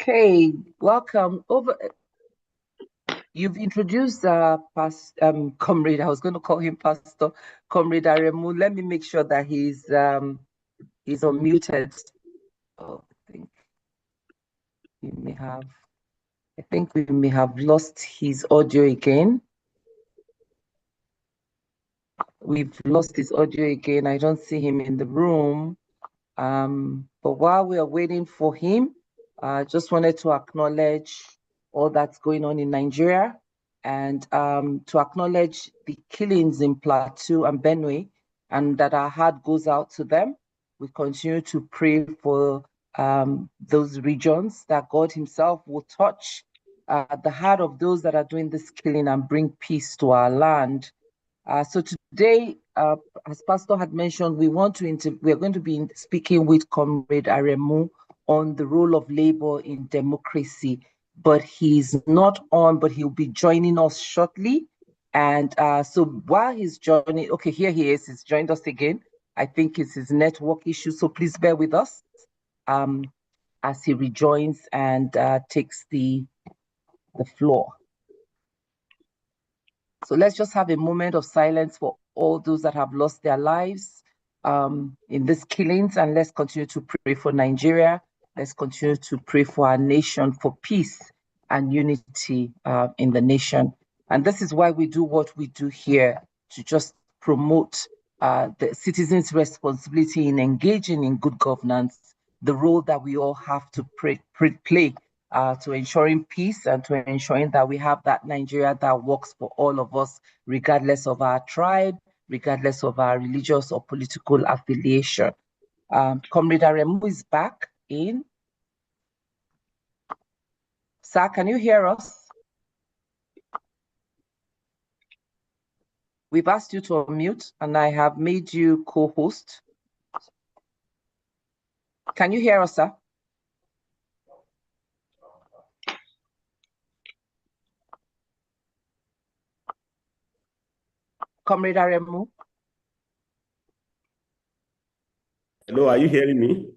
Okay, welcome. You've introduced Comrade. I was going to call him Pastor Comrade Aremu. Let me make sure that he's unmuted. Oh, I think we may have lost his audio again. We've lost his audio again. I don't see him in the room. But while we are waiting for him, I just wanted to acknowledge all that's going on in Nigeria and to acknowledge the killings in Plateau and Benue, and that our heart goes out to them. We continue to pray for those regions, that God himself will touch the heart of those that are doing this killing and bring peace to our land. So today, as Pastor had mentioned, we're going to be speaking with Comrade Aremu on the role of labor in democracy. But he's not on, but he'll be joining us shortly. And so while he's joining, okay, here he is. He's joined us again. I think it's his network issue. So please bear with us as he rejoins and takes the floor. So let's just have a moment of silence for all those that have lost their lives in these killings, and let's continue to pray for Nigeria. Let's continue to pray for our nation, for peace and unity in the nation. And this is why we do what we do here, to just promote the citizens' responsibility in engaging in good governance, the role that we all have to play to ensuring peace and to ensuring that we have that Nigeria that works for all of us, regardless of our tribe, regardless of our religious or political affiliation. Comrade Aremu is back in. Sir, can you hear us? We've asked you to unmute, and I have made you co-host. Can you hear us, sir? Comrade Aremu? Hello, are you hearing me?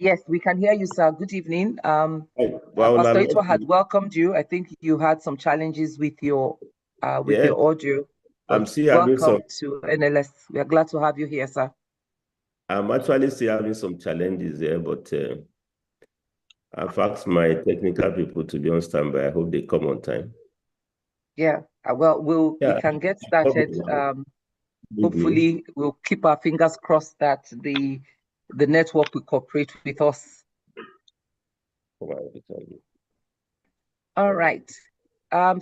Yes, we can hear you, sir. Good evening. Pastor Ito had welcomed you. I think you had some challenges with your audio. I'm still having welcome to NLS. We are glad to have you here, sir. I'm actually still having some challenges there, but I've asked my technical people to be on standby. I hope they come on time. Yeah, well, we can get started. Hopefully, we'll keep our fingers crossed that the network will cooperate with us. All right.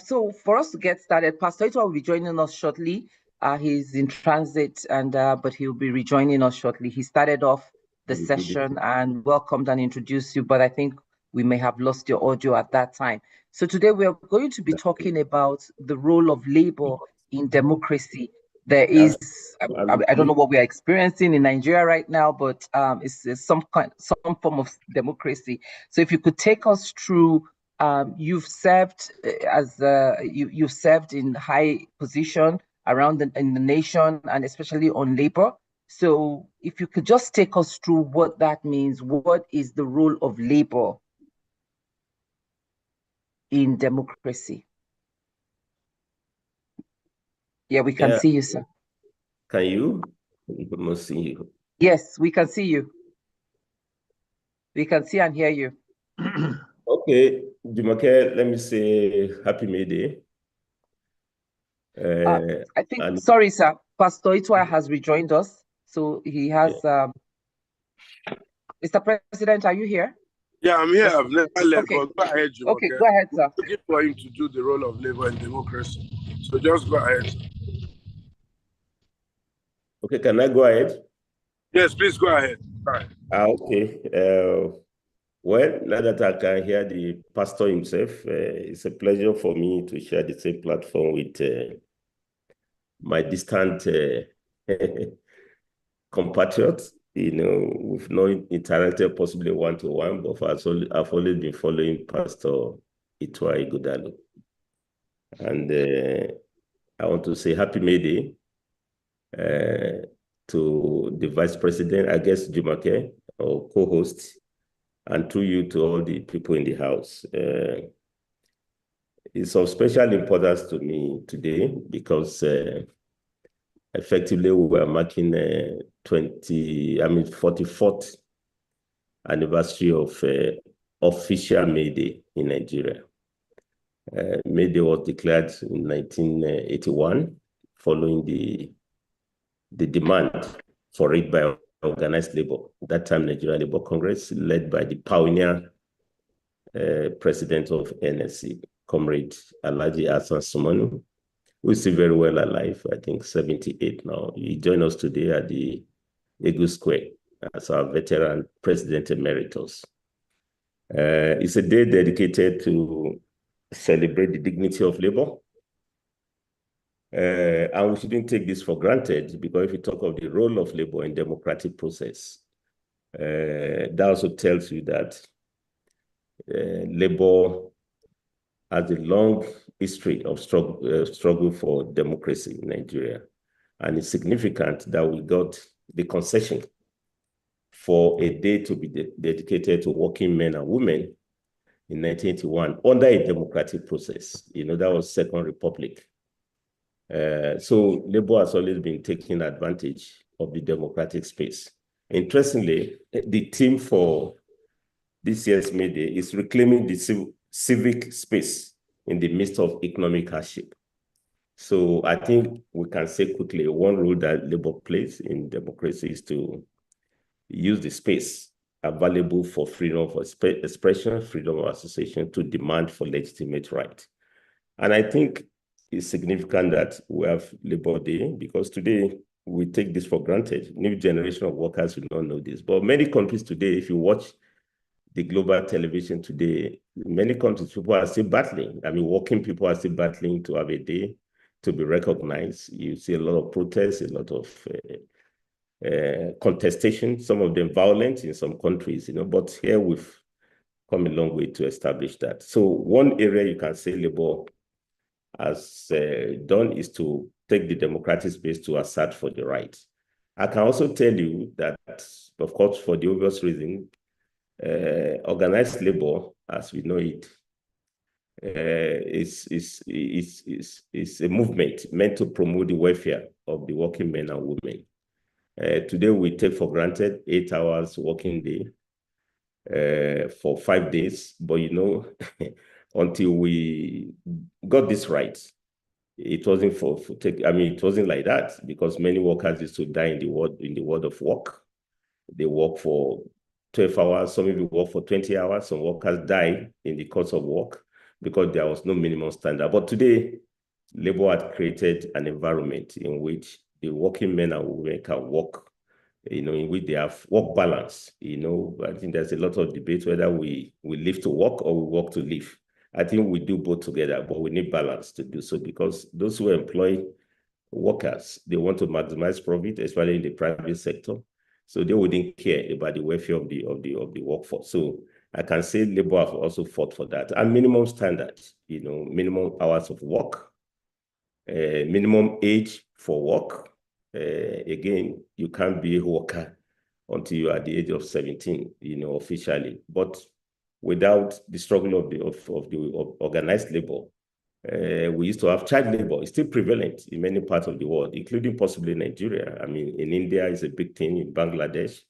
So for us to get started, Pastor Ito will be joining us shortly. He's in transit, and but he'll be rejoining us shortly. He started off the session and welcomed and introduced you, but I think we may have lost your audio at that time. So today we are going to be talking about the role of labor in democracy. There is, I don't know what we are experiencing in Nigeria right now, but it's some form of democracy. So if you could take us through. You've served you've served in high position around in the nation, and especially on labor. So if you could just take us through what that means, what is the role of labor in democracy? Yeah, we can see you, sir. Can you? We must see you. Yes, we can see you. We can see and hear you. Okay, Jumoke, let me say Happy May Day. I think, sorry, sir, Pastor Itwa has rejoined us. So he has, Mr. President, are you here? Yeah, I'm here. I've never left, okay. But go ahead, Jumoke. Okay, go ahead, sir. I'm looking for him to do the role of labor in democracy. So just go ahead. Okay, can I go ahead? Yes, please go ahead. Okay. Well, now that I can hear the pastor himself, it's a pleasure for me to share the same platform with my distant compatriots. You know, we've not interacted possibly one-to-one, but I've always been following Pastor Itwa Ighodalo. And I want to say Happy May Day to the Vice President, I guess, Jumoke, or co-host, and through you to all the people in the house. It's of special importance to me today because effectively we were marking 44th anniversary of official May Day in Nigeria. May Day was declared in 1981 following the demand for it by organized labor. At that time, Nigerian Labour Congress, led by the pioneer president of NSC, Comrade Alhaji Hassan Sumanu, who is still very well alive, I think 78 now. He joined us today at the Egu Square as our veteran president emeritus. It's a day dedicated to celebrate the dignity of labor. And we shouldn't take this for granted, because if you talk of the role of labor in democratic process, that also tells you that labor has a long history of struggle for democracy in Nigeria. And it's significant that we got the concession for a day to be dedicated to working men and women in 1981 under a democratic process. That was Second Republic. So labor has always been taking advantage of the democratic space. Interestingly, the theme for this year's May Day is reclaiming the civic space in the midst of economic hardship. So I think we can say quickly, one role that labor plays in democracy is to use the space available for freedom of expression, freedom of association, to demand for legitimate right. And I think it's significant that we have Labor Day, because today we take this for granted. New generation of workers will not know this. But many countries today, if you watch the global television today, many countries, people are still battling. I mean, working people are still battling to have a day to be recognized. You see a lot of protests, a lot of contestation, some of them violent in some countries, but here we've come a long way to establish that. So one area you can say labor has done is to take the democratic space to assert for the right. I can also tell you that, of course, for the obvious reason, organized labor, as we know it, is a movement meant to promote the welfare of the working men and women. Today, we take for granted 8 hours working day for 5 days, but until we got this right, it wasn't it wasn't like that, because many workers used to die in the world of work. They work for 12 hours, some even work for 20 hours. Some workers die in the course of work because there was no minimum standard. But today, labor had created an environment in which the working men and women can work, in which they have work balance. I think there's a lot of debate whether we live to work or we work to live. I think we do both together, but we need balance to do so, because those who employ workers, they want to maximize profit, especially in the private sector. So they wouldn't care about the welfare of the workforce. So I can say labor have also fought for that. And minimum standards, minimum hours of work, minimum age for work. Again, you can't be a worker until you are at the age of 17, officially. But without the struggle of the organized labor, we used to have child labor. It's still prevalent in many parts of the world, including possibly Nigeria. I mean, in India, it's a big thing, in Bangladesh.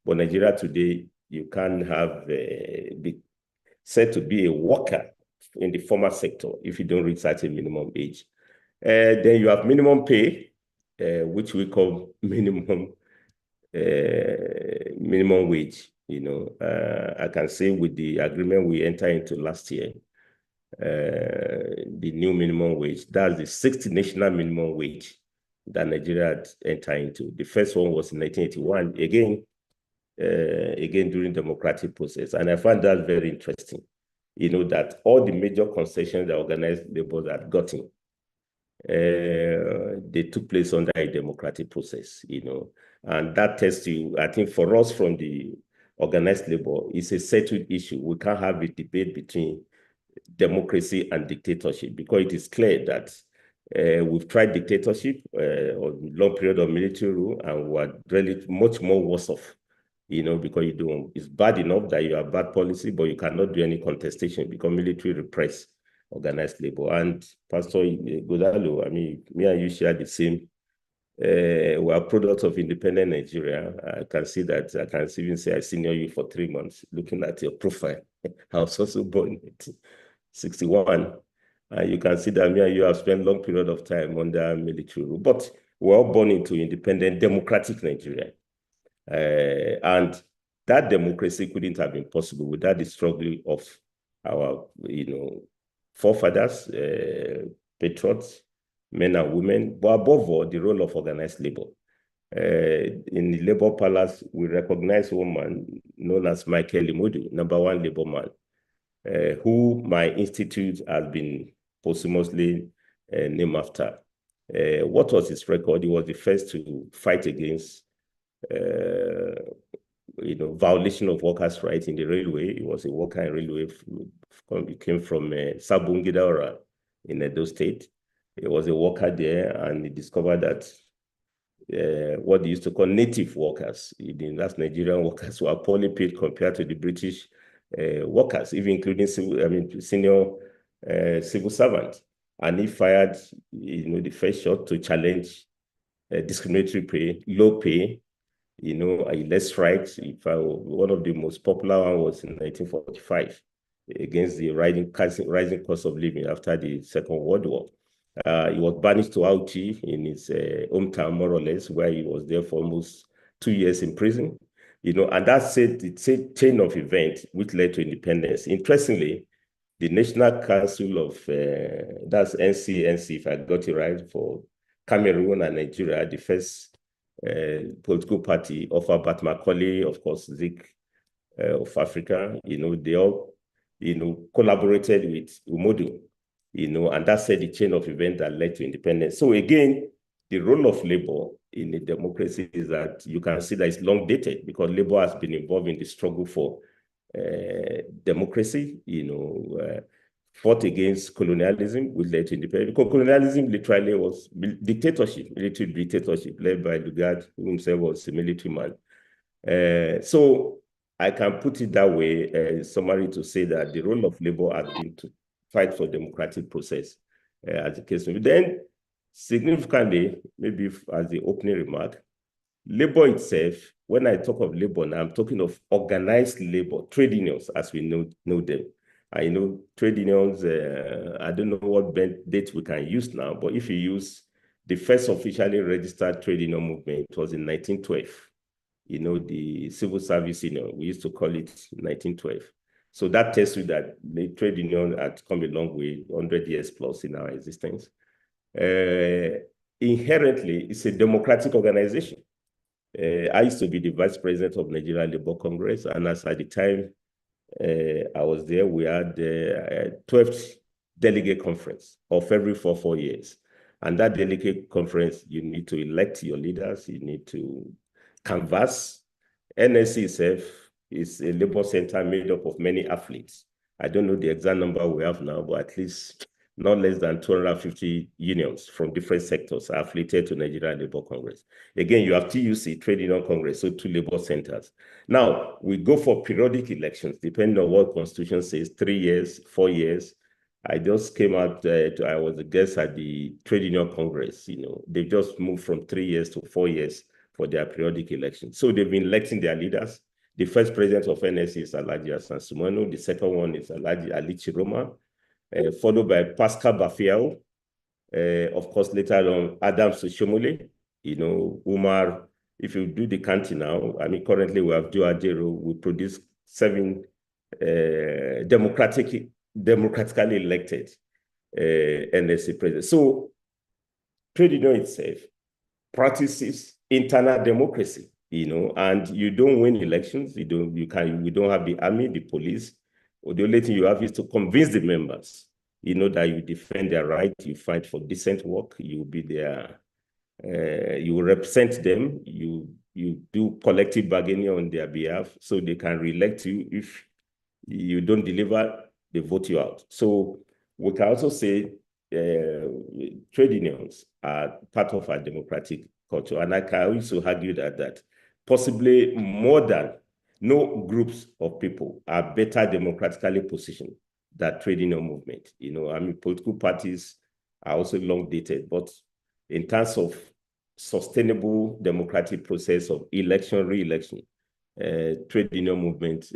But Nigeria today, you can't be said to be a worker in the formal sector if you don't reach such a minimum age. Then you have minimum pay, which we call minimum wage. I can say with the agreement we entered into last year, the new minimum wage, that's the 60th national minimum wage that Nigeria had entered into. The first one was in 1981, again during democratic process. And I find that very interesting, that all the major concessions that organized labor had gotten, they took place under a democratic process, and that tells you, I think for us from the organized labor, it's a settled issue. We can't have a debate between democracy and dictatorship, because it is clear that we've tried dictatorship or long period of military rule, and we're really much more worse off, because you don't, it's bad enough that you have bad policy, but you cannot do any contestation because military repress organized labor. And Pastor Godalo, I mean, me and you share the same. We are products of independent Nigeria. I can see that. I can even say I senior you for 3 months. Looking at your profile, I was also born in 1961. You can see that me and you have spent long period of time under military rule. But we're all born into independent democratic Nigeria. And that democracy couldn't have been possible without the struggle of our, forefathers, patriots, men and women, but above all, the role of organized labor. In the Labor Palace, we recognize a woman known as Michael Imodu, #1 labor man, who my institute has been posthumously named after. What was his record? He was the first to fight against violation of workers' rights in the railway. He was a worker in railway. He came from Sabungidaora in Edo State. He was a worker there, and he discovered that what they used to call native workers, that's Nigerian workers, were poorly paid compared to the British workers, even including senior civil servants. And he fired, the first shot to challenge discriminatory pay, low pay, less strikes. One of the most popular one was in 1945 against the rising cost of living after the Second World War. He was banished to Auchi in his hometown, more or less, where he was there for almost 2 years in prison. And that's it's a chain of events which led to independence. Interestingly, the National Council of, that's NCNC, if I got it right, for Cameroon and Nigeria, the first political party of Abat Macaulay, of course, Zik of Africa, they all, collaborated with Umodu, and that set the chain of events that led to independence. So again, the role of labor in a democracy is that you can see that it's long dated because labor has been involved in the struggle for democracy, fought against colonialism, which led to independence. Because colonialism literally was dictatorship, military dictatorship, led by Lugard, who himself was a military man. So I can put it that way, summary to say that the role of labor has been to fight for democratic process, as the case may be. Then, significantly, maybe as the opening remark, labor itself, when I talk of labor now, I'm talking of organized labor, trade unions, as we know them. I know trade unions, I don't know what date we can use now, but if you use the first officially registered trade union movement, it was in 1912. The civil service union, we used to call it 1912. So that tells you that the trade union had come a long way, 100 years plus in our existence. Inherently, it's a democratic organization. I used to be the vice president of Nigeria Labour Congress, and as at the time I was there, we had the 12th delegate conference of every 4 years. And that delegate conference, you need to elect your leaders, you need to canvass. NSC itself is a labor center made up of many athletes. I don't know the exact number we have now, but at least not less than 250 unions from different sectors are affiliated to Nigeria Labour Congress. Again, you have TUC, Trade Union Congress, so 2 labor centers. Now, we go for periodic elections, depending on what Constitution says, 3 years, 4 years. I just came out, I was a guest at the Trade Union Congress. They just moved from 3 years to 4 years for their periodic elections. So they've been electing their leaders. The first president of NSC is Alhaji Hassan Sumano. The second one is Alhaji Ali Chiroma, followed by Pascal Bafiao. Of course, later on, Adams Shomole, Umar. If you do the counting now, currently we have Joe Ajero. We produce 7 democratically elected NSC presidents. So, trade union itself practices internal democracy, and you don't win elections. We don't have the army, the police. Or the only thing you have is to convince the members, that you defend their right, you fight for decent work, you will be there, you represent them, you do collective bargaining on their behalf so they can re-elect you. If you don't deliver, they vote you out. So we can also say trade unions are part of our democratic culture. And I can also argue that possibly more than no groups of people are better democratically positioned than trade union movement. I mean, political parties are also long dated, but in terms of sustainable democratic process of election, re-election, trade union movement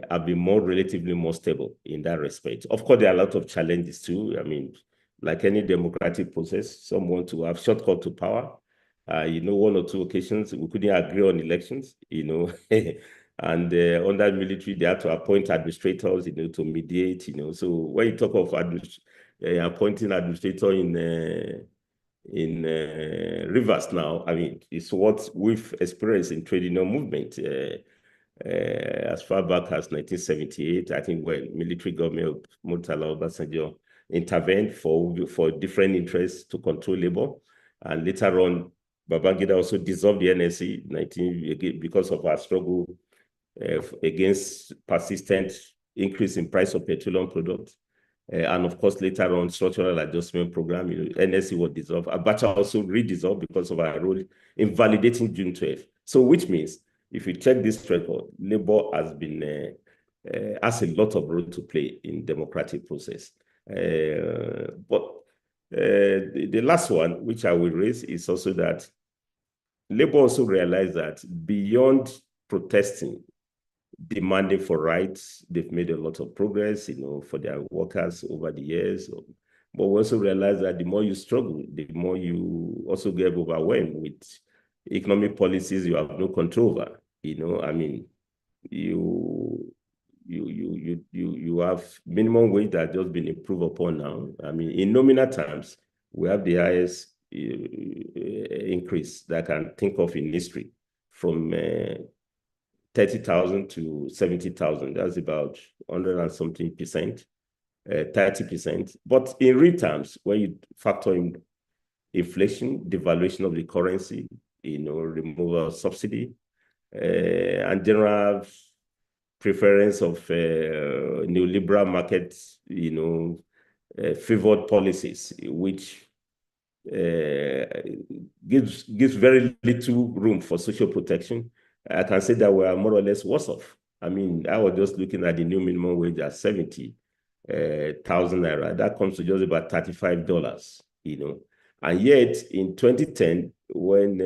have been relatively more stable in that respect. Of course, there are a lot of challenges too. I mean, like any democratic process, some want to have shortcut to power. One or two occasions we couldn't agree on elections, and under military they had to appoint administrators, to mediate, So when you talk of appointing administrator in Rivers now, I mean, it's what we've experienced in trade union movement. As far back as 1978, I think when military government of Murtala Obasanjo intervened for different interests to control labor, and later on, Babangida also dissolved the NSE because of our struggle against persistent increase in price of petroleum products. And of course, later on, structural adjustment program, NSE was dissolved. Abacha also re-dissolved because of our role in validating June 12th. So which means, if you check this record, Labour has been has a lot of role to play in democratic process. But the last one, which I will raise, is also that Labour also realized that beyond protesting, demanding for rights, they've made a lot of progress, for their workers over the years. But we also realize that the more you struggle, the more you also get overwhelmed with economic policies you have no control over. I mean, you have minimum wage that has just been improved upon now. I mean, in nominal terms, we have the highest increase that I can think of in history, from 30,000 to 70,000. That's about 100 and something percent, 30%. But in real terms, when you factor in inflation, devaluation of the currency, removal of subsidy, and general preference of neoliberal markets, favored policies, which gives very little room for social protection, I can say that we are more or less worse off. I mean, I was just looking at the new minimum wage at 70,000 naira. That comes to just about $35, And yet, in 2010, when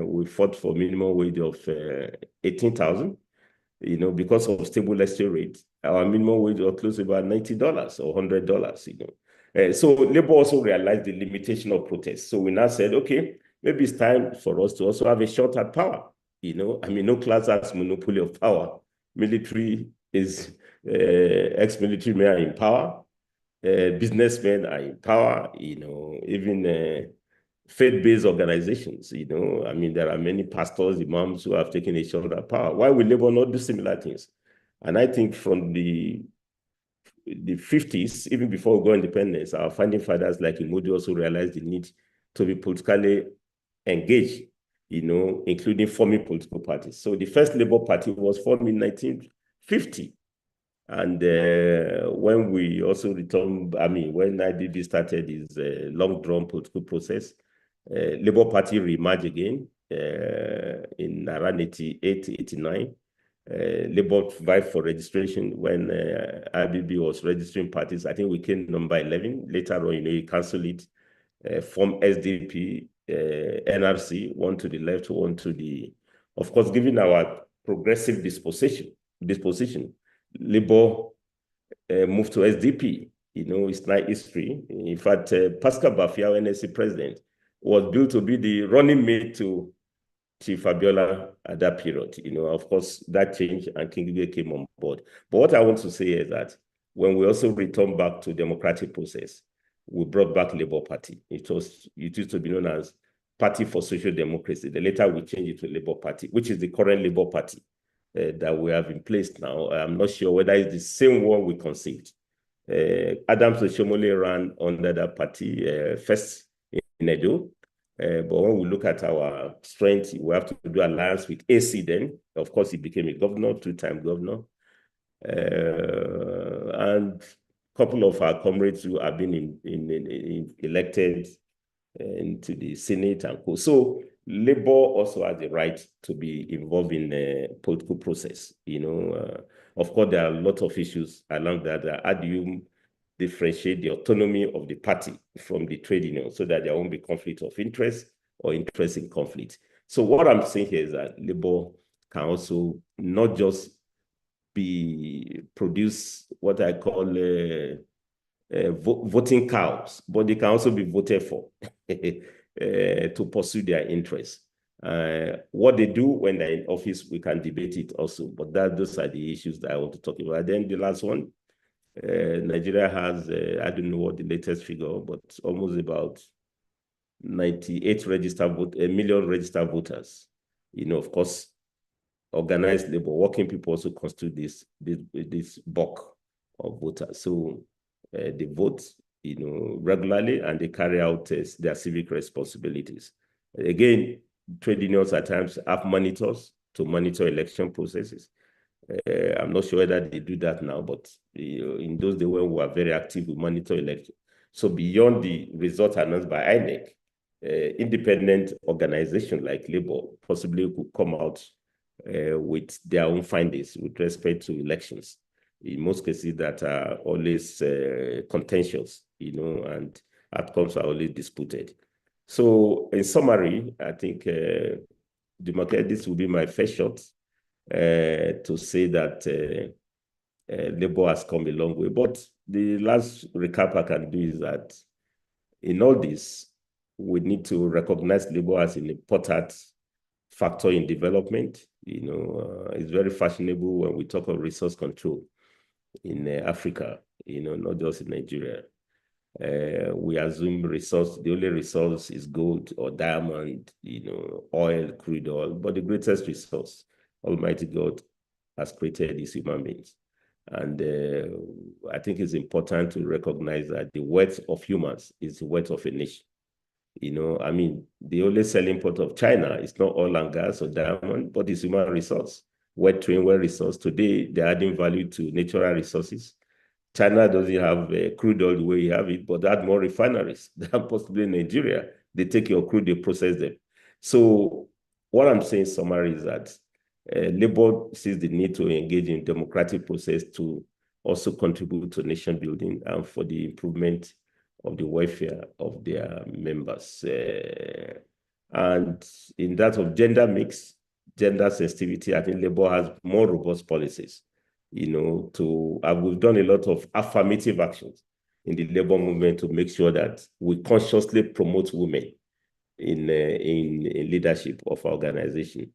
we fought for minimum wage of 18,000, because of stable exchange rate, our minimum wage was close to about $90 or $100, So Labour also realized the limitation of protest. So we now said, okay, maybe it's time for us to also have a shot at power. I mean, no class has monopoly of power. Military is ex-military men are in power. Businessmen are in power. Even faith-based organizations. I mean, there are many pastors, imams who have taken a shot at power. Why will Labour not do similar things? And I think from the 50s, even before we got independence, our founding fathers like Imodi also realized the need to be politically engaged, including forming political parties. So the first Labour Party was formed in 1950. And when we also returned, I mean, when IBB started his long-drawn political process, Labour Party re-emerged again in around 88, 89. Labour vied for registration when IBB was registering parties. I think we came number 11. Later on, he canceled it, formed SDP, NRC, one to the left, one to the... Of course, given our progressive disposition, Labour moved to SDP. It's not history. In fact, Pascal Bafia, NSC president, was built to be the running mate to Chief Abiola at that period. Of course, that changed and Kingibe came on board. But what I want to say is that when we also returned back to democratic process, we brought back Labour Party. It used to be known as Party for Social Democracy. Then later we changed it to Labour Party, which is the current Labour Party that we have in place now. I'm not sure whether it's the same one we conceived. Adams Oshomole ran under that party first in Edo. But when we look at our strength, we have to do alliance with AC then. Of course, he became a governor, two-time governor. And a couple of our comrades who have been elected into the Senate and co. So Labor also has the right to be involved in the political process. Of course, there are a lot of issues along that. How do you differentiate the autonomy of the party from the trade union so that there won't be conflict of interest or interest in conflict? So what I'm saying here is that labor can also not just produce what I call voting cows, but they can also be voted for to pursue their interests. What they do when they're in office, we can debate it also, but those are the issues that I want to talk about. Then the last one, Nigeria has, I don't know what the latest figure, but almost about 98 million registered voters. Of course, organized labor, working people also constitute this bulk of voters. So they vote, regularly, and they carry out their civic responsibilities. Again, trade unions at times have monitors to monitor election processes. I'm not sure whether they do that now, but in those days when we were very active, we monitor elections. So beyond the results announced by INEC, independent organization like Labour possibly could come out with their own findings with respect to elections. In most cases that are always contentious, and outcomes are always disputed. So in summary, I think this will be my first shot to say that Labour has come a long way. But the last recap I can do is that in all this, we need to recognize Labour as an important factor in development. It's very fashionable when we talk of resource control in Africa, not just in Nigeria. We assume the only resource is gold or diamond, oil, crude oil, but the greatest resource Almighty God has created is human beings. And I think it's important to recognize that the wealth of humans is the wealth of a nation. The only selling point of China is not oil and gas or diamond, but it's human resource. Well-trained, well-resourced. Today, they're adding value to natural resources. China doesn't have crude oil the way you have it, but they add more refineries than possibly Nigeria. They take your crude, they process them. So what I'm saying in summary is that Labour sees the need to engage in democratic process to also contribute to nation building and for the improvement of the welfare of their members. And in that of gender mix, gender sensitivity, I think Labour has more robust policies, we've done a lot of affirmative actions in the labor movement to make sure that we consciously promote women in leadership of our organization.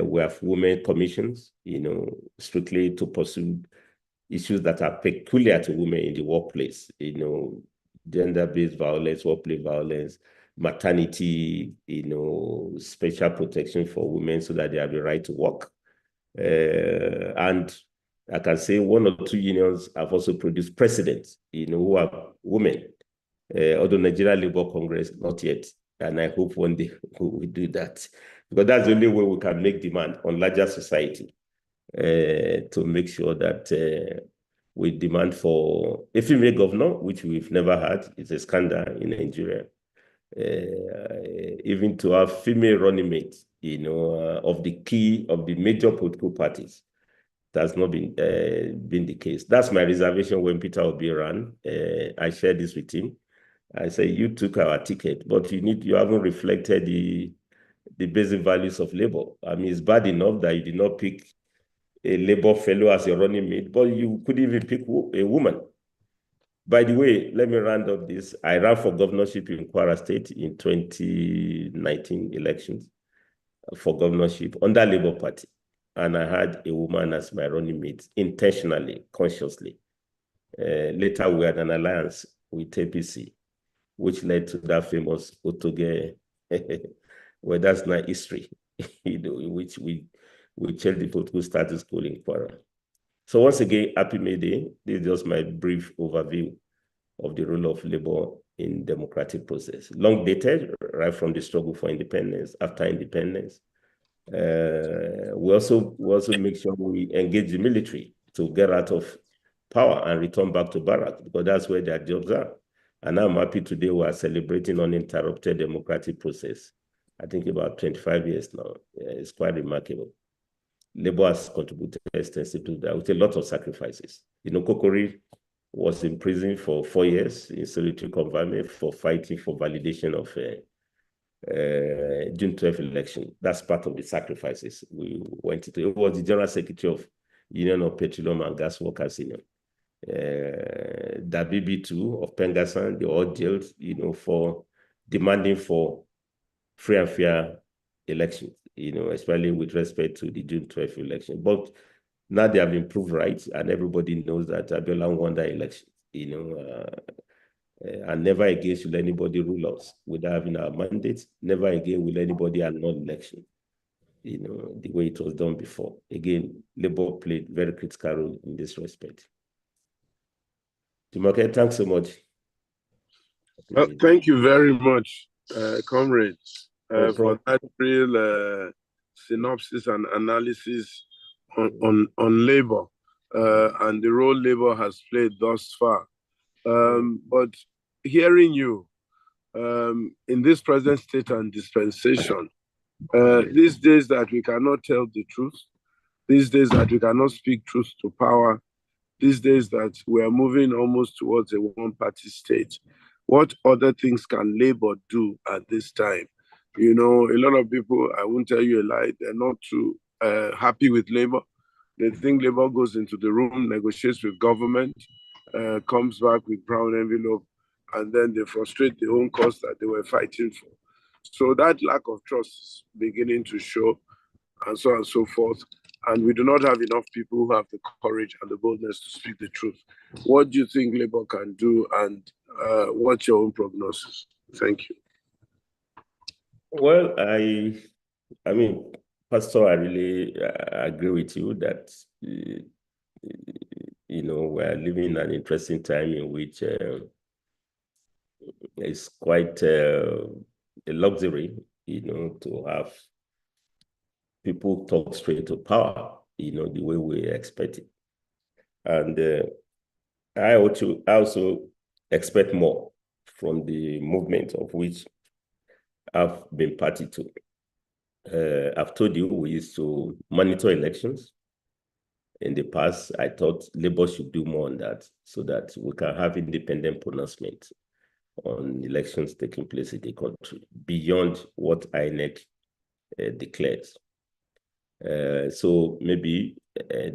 We have women commissions, strictly to pursue issues that are peculiar to women in the workplace, gender-based violence, workplace violence, maternity, special protection for women so that they have the right to work. And I can say one or two unions have also produced presidents, who are women, although Nigeria Labour Congress, not yet. And I hope one day we will do that. Because that's the only way we can make demand on larger society to make sure that we demand for a female governor, which we've never had. It's a scandal in Nigeria. Even to have female running mates, of the major political parties. That's not been the case. That's my reservation when Peter Obi ran. I shared this with him. I said, you took our ticket, but you haven't reflected the basic values of Labour. It's bad enough that you did not pick a Labour fellow as your running mate, but you couldn't even pick a woman. By the way, let me round up this. I ran for governorship in Kwara State in 2019 elections for governorship under Labour Party. And I had a woman as my running mate, intentionally, consciously. Later, we had an alliance with APC, which led to that famous Otoge, well, that's not history, in which we changed the political status quo in Kwara. So once again, happy May Day. This is just my brief overview of the role of Labour in democratic process. Long dated, right from the struggle for independence, after independence. We also make sure we engage the military to get out of power and return back to barrack, because that's where their jobs are. And I'm happy today we are celebrating uninterrupted democratic process I think about 25 years now. It's quite remarkable. Labour has contributed extensively to that with a lot of sacrifices. Kokori was in prison for 4 years in solitary confinement for fighting for validation of June 12 election. That's part of the sacrifices we went into. It was the General Secretary of Union of Petroleum and Gas Workers Union. Dabibi too of Pengassan, they all jailed, for demanding for free and fair elections, especially with respect to the June 12 election. But now they have improved rights, and everybody knows that Abiola won that election, and never again should anybody rule us without having our mandate. Never again will anybody annul election, the way it was done before. Again, Labour played very critical role in this respect. Jumoke, thanks so much. Thank you very much, comrades, for that real synopsis and analysis on Labour and the role Labour has played thus far. But hearing you in this present state and dispensation, these days that we cannot tell the truth, these days that we cannot speak truth to power, these days that we are moving almost towards a one-party state, what other things can Labour do at this time? A lot of people, I won't tell you a lie, they're not too happy with Labour. They think Labour goes into the room, negotiates with government, comes back with brown envelope, and then they frustrate the own cause that they were fighting for. So that lack of trust is beginning to show, and so on and so forth. And we do not have enough people who have the courage and the boldness to speak the truth. What do you think Labour can do, and what's your own prognosis? Thank you. Well, I mean, Pastor, I really agree with you that, we're living in an interesting time in which it's quite a luxury, to have people talk straight to power, the way we expect it. And I also expect more from the movement of which I've been party to. I've told you we used to monitor elections. In the past, I thought Labour should do more on that so that we can have independent pronouncement on elections taking place in the country beyond what INEC declares. So maybe the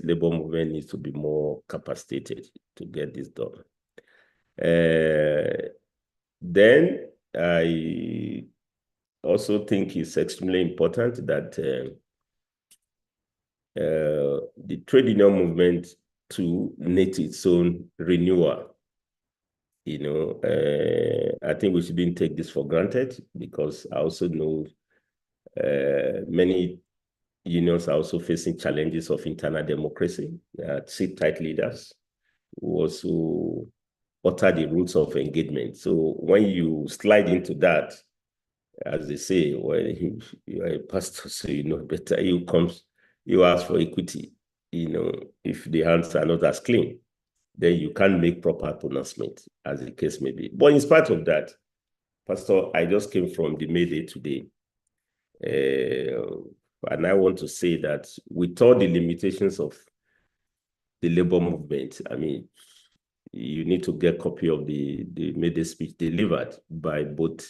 Labour movement needs to be more capacitated to get this done. Then I also think it's extremely important that the trade union movement to need its own renewal. I think we shouldn't take this for granted, because I also know many unions are also facing challenges of internal democracy. Sit-tight leaders who also alter the rules of engagement. So when you slide into that, as they say, well, you are a pastor, so you know better. You ask for equity. If the hands are not as clean, then you can't make proper pronouncement, as the case may be. But in spite of that, Pastor, I just came from the May Day today. And I want to say that with all the limitations of the Labour movement, I mean, you need to get a copy of the May Day speech delivered by both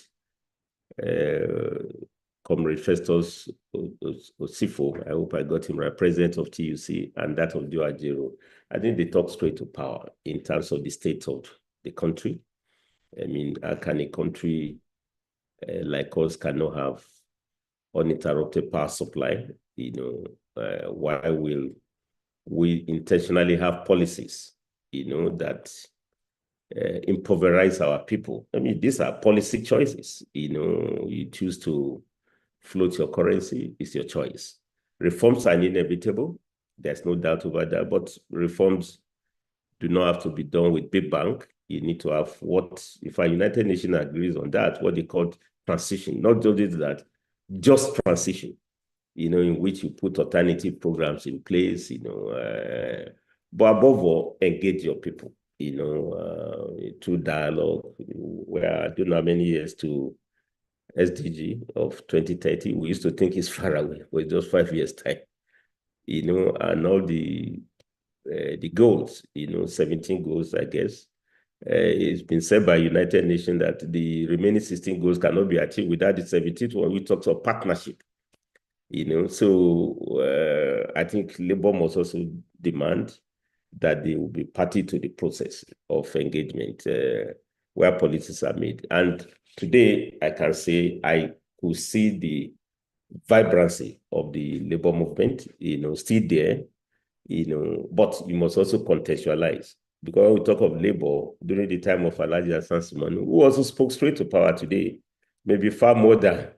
Comrade Festus Osifo, I hope I got him right, president of TUC, and that of Joe Ajero. I think they talk straight to power in terms of the state of the country. I mean, how can a country like us cannot have uninterrupted power supply? Why will we intentionally have policies, that impoverize our people? I mean, these are policy choices. You choose to float your currency, it's your choice. Reforms are inevitable. There's no doubt about that. But reforms do not have to be done with big bank. You need to have if our United Nations agrees on that, what they call transition. Not just that, just transition, in which you put alternative programs in place, but above all, engage your people, through dialogue. Where I don't know how many years to SDG of 2030. We used to think it's far away, but it's just 5 years' time. And all the goals, 17 goals, I guess. It's been said by United Nations that the remaining 16 goals cannot be achieved without the 17th one, which talks of partnership. So I think labor must also demand that they will be party to the process of engagement where policies are made. And today, I can say I could see the vibrancy of the labor movement, still there, but you must also contextualize. Because when we talk of labor during the time of Alhaji Hassan Sumanu, who also spoke straight to power today, maybe far more than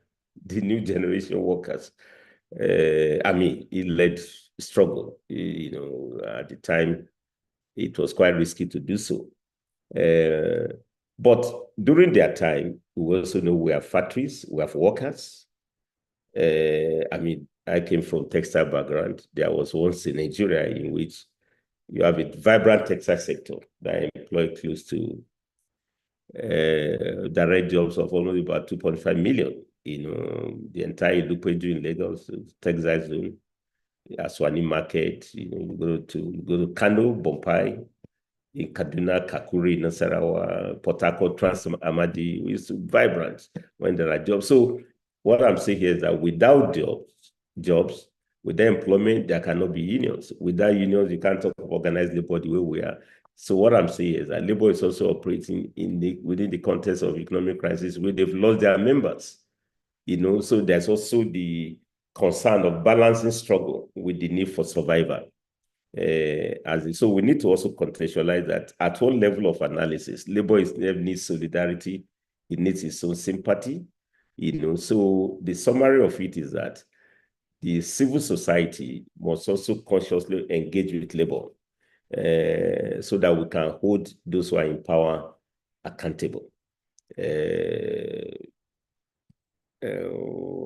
the new generation workers. He led struggle. At the time, it was quite risky to do so. But during their time, we also know we have factories, we have workers. I came from textile background. There was once in Nigeria in which you have a vibrant textile sector that employ close to direct jobs of almost about 2.5 million. The entire Ilupeju in Lagos, textile zone, Aswani Market. You go to Kano, Bompai, in Kaduna, Kakuri, Nasarawa, Port Harcourt, Trans Amadi. It's vibrant when there are jobs. So what I'm saying here is that without jobs, without employment, there cannot be unions. Without unions, you can't talk of organized labor the way we are. So what I'm saying is that labor is also operating within the context of economic crisis where they've lost their members. So there's also the concern of balancing struggle with the need for survival. So we need to also contextualize that at one level of analysis, labor needs solidarity, it needs its own sympathy. So the summary of it is that the civil society must also consciously engage with labor so that we can hold those who are in power accountable.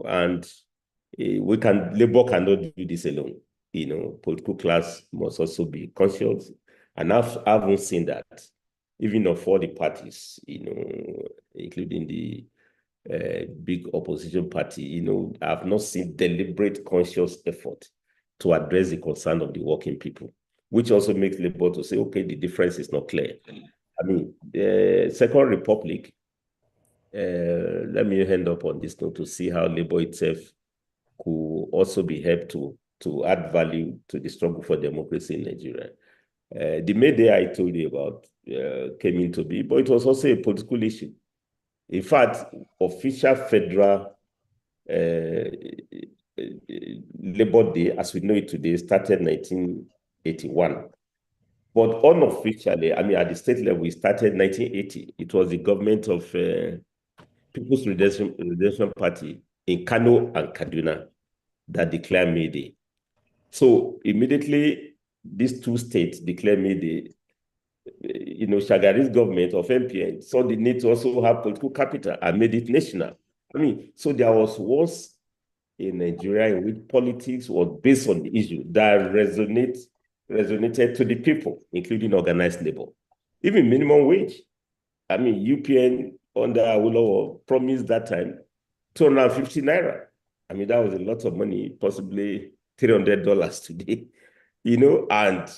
And labor cannot do this alone. Political class must also be conscious. And I've even seen that, even of all the parties, including the big opposition party, I've not seen deliberate, conscious effort to address the concern of the working people, which also makes labor to say, okay, the difference is not clear. The Second Republic, let me end up on this note to see how labor itself could also be helped to add value to the struggle for democracy in Nigeria. The May Day I told you about came into being, but it was also a political issue. In fact, official federal Labor Day, as we know it today, started in 1981. But unofficially, at the state level, it started in 1980. It was the government of People's Redemption Party in Kano and Kaduna that declared May Day. So immediately, these two states declared May Day. Shagari's government of MPN saw the need to also have political capital and made it national. So there was once in Nigeria in which politics was based on the issue that resonated to the people, including organized labor. Even minimum wage. UPN under Awolowo promised that time 250 naira. That was a lot of money, possibly $300 today, and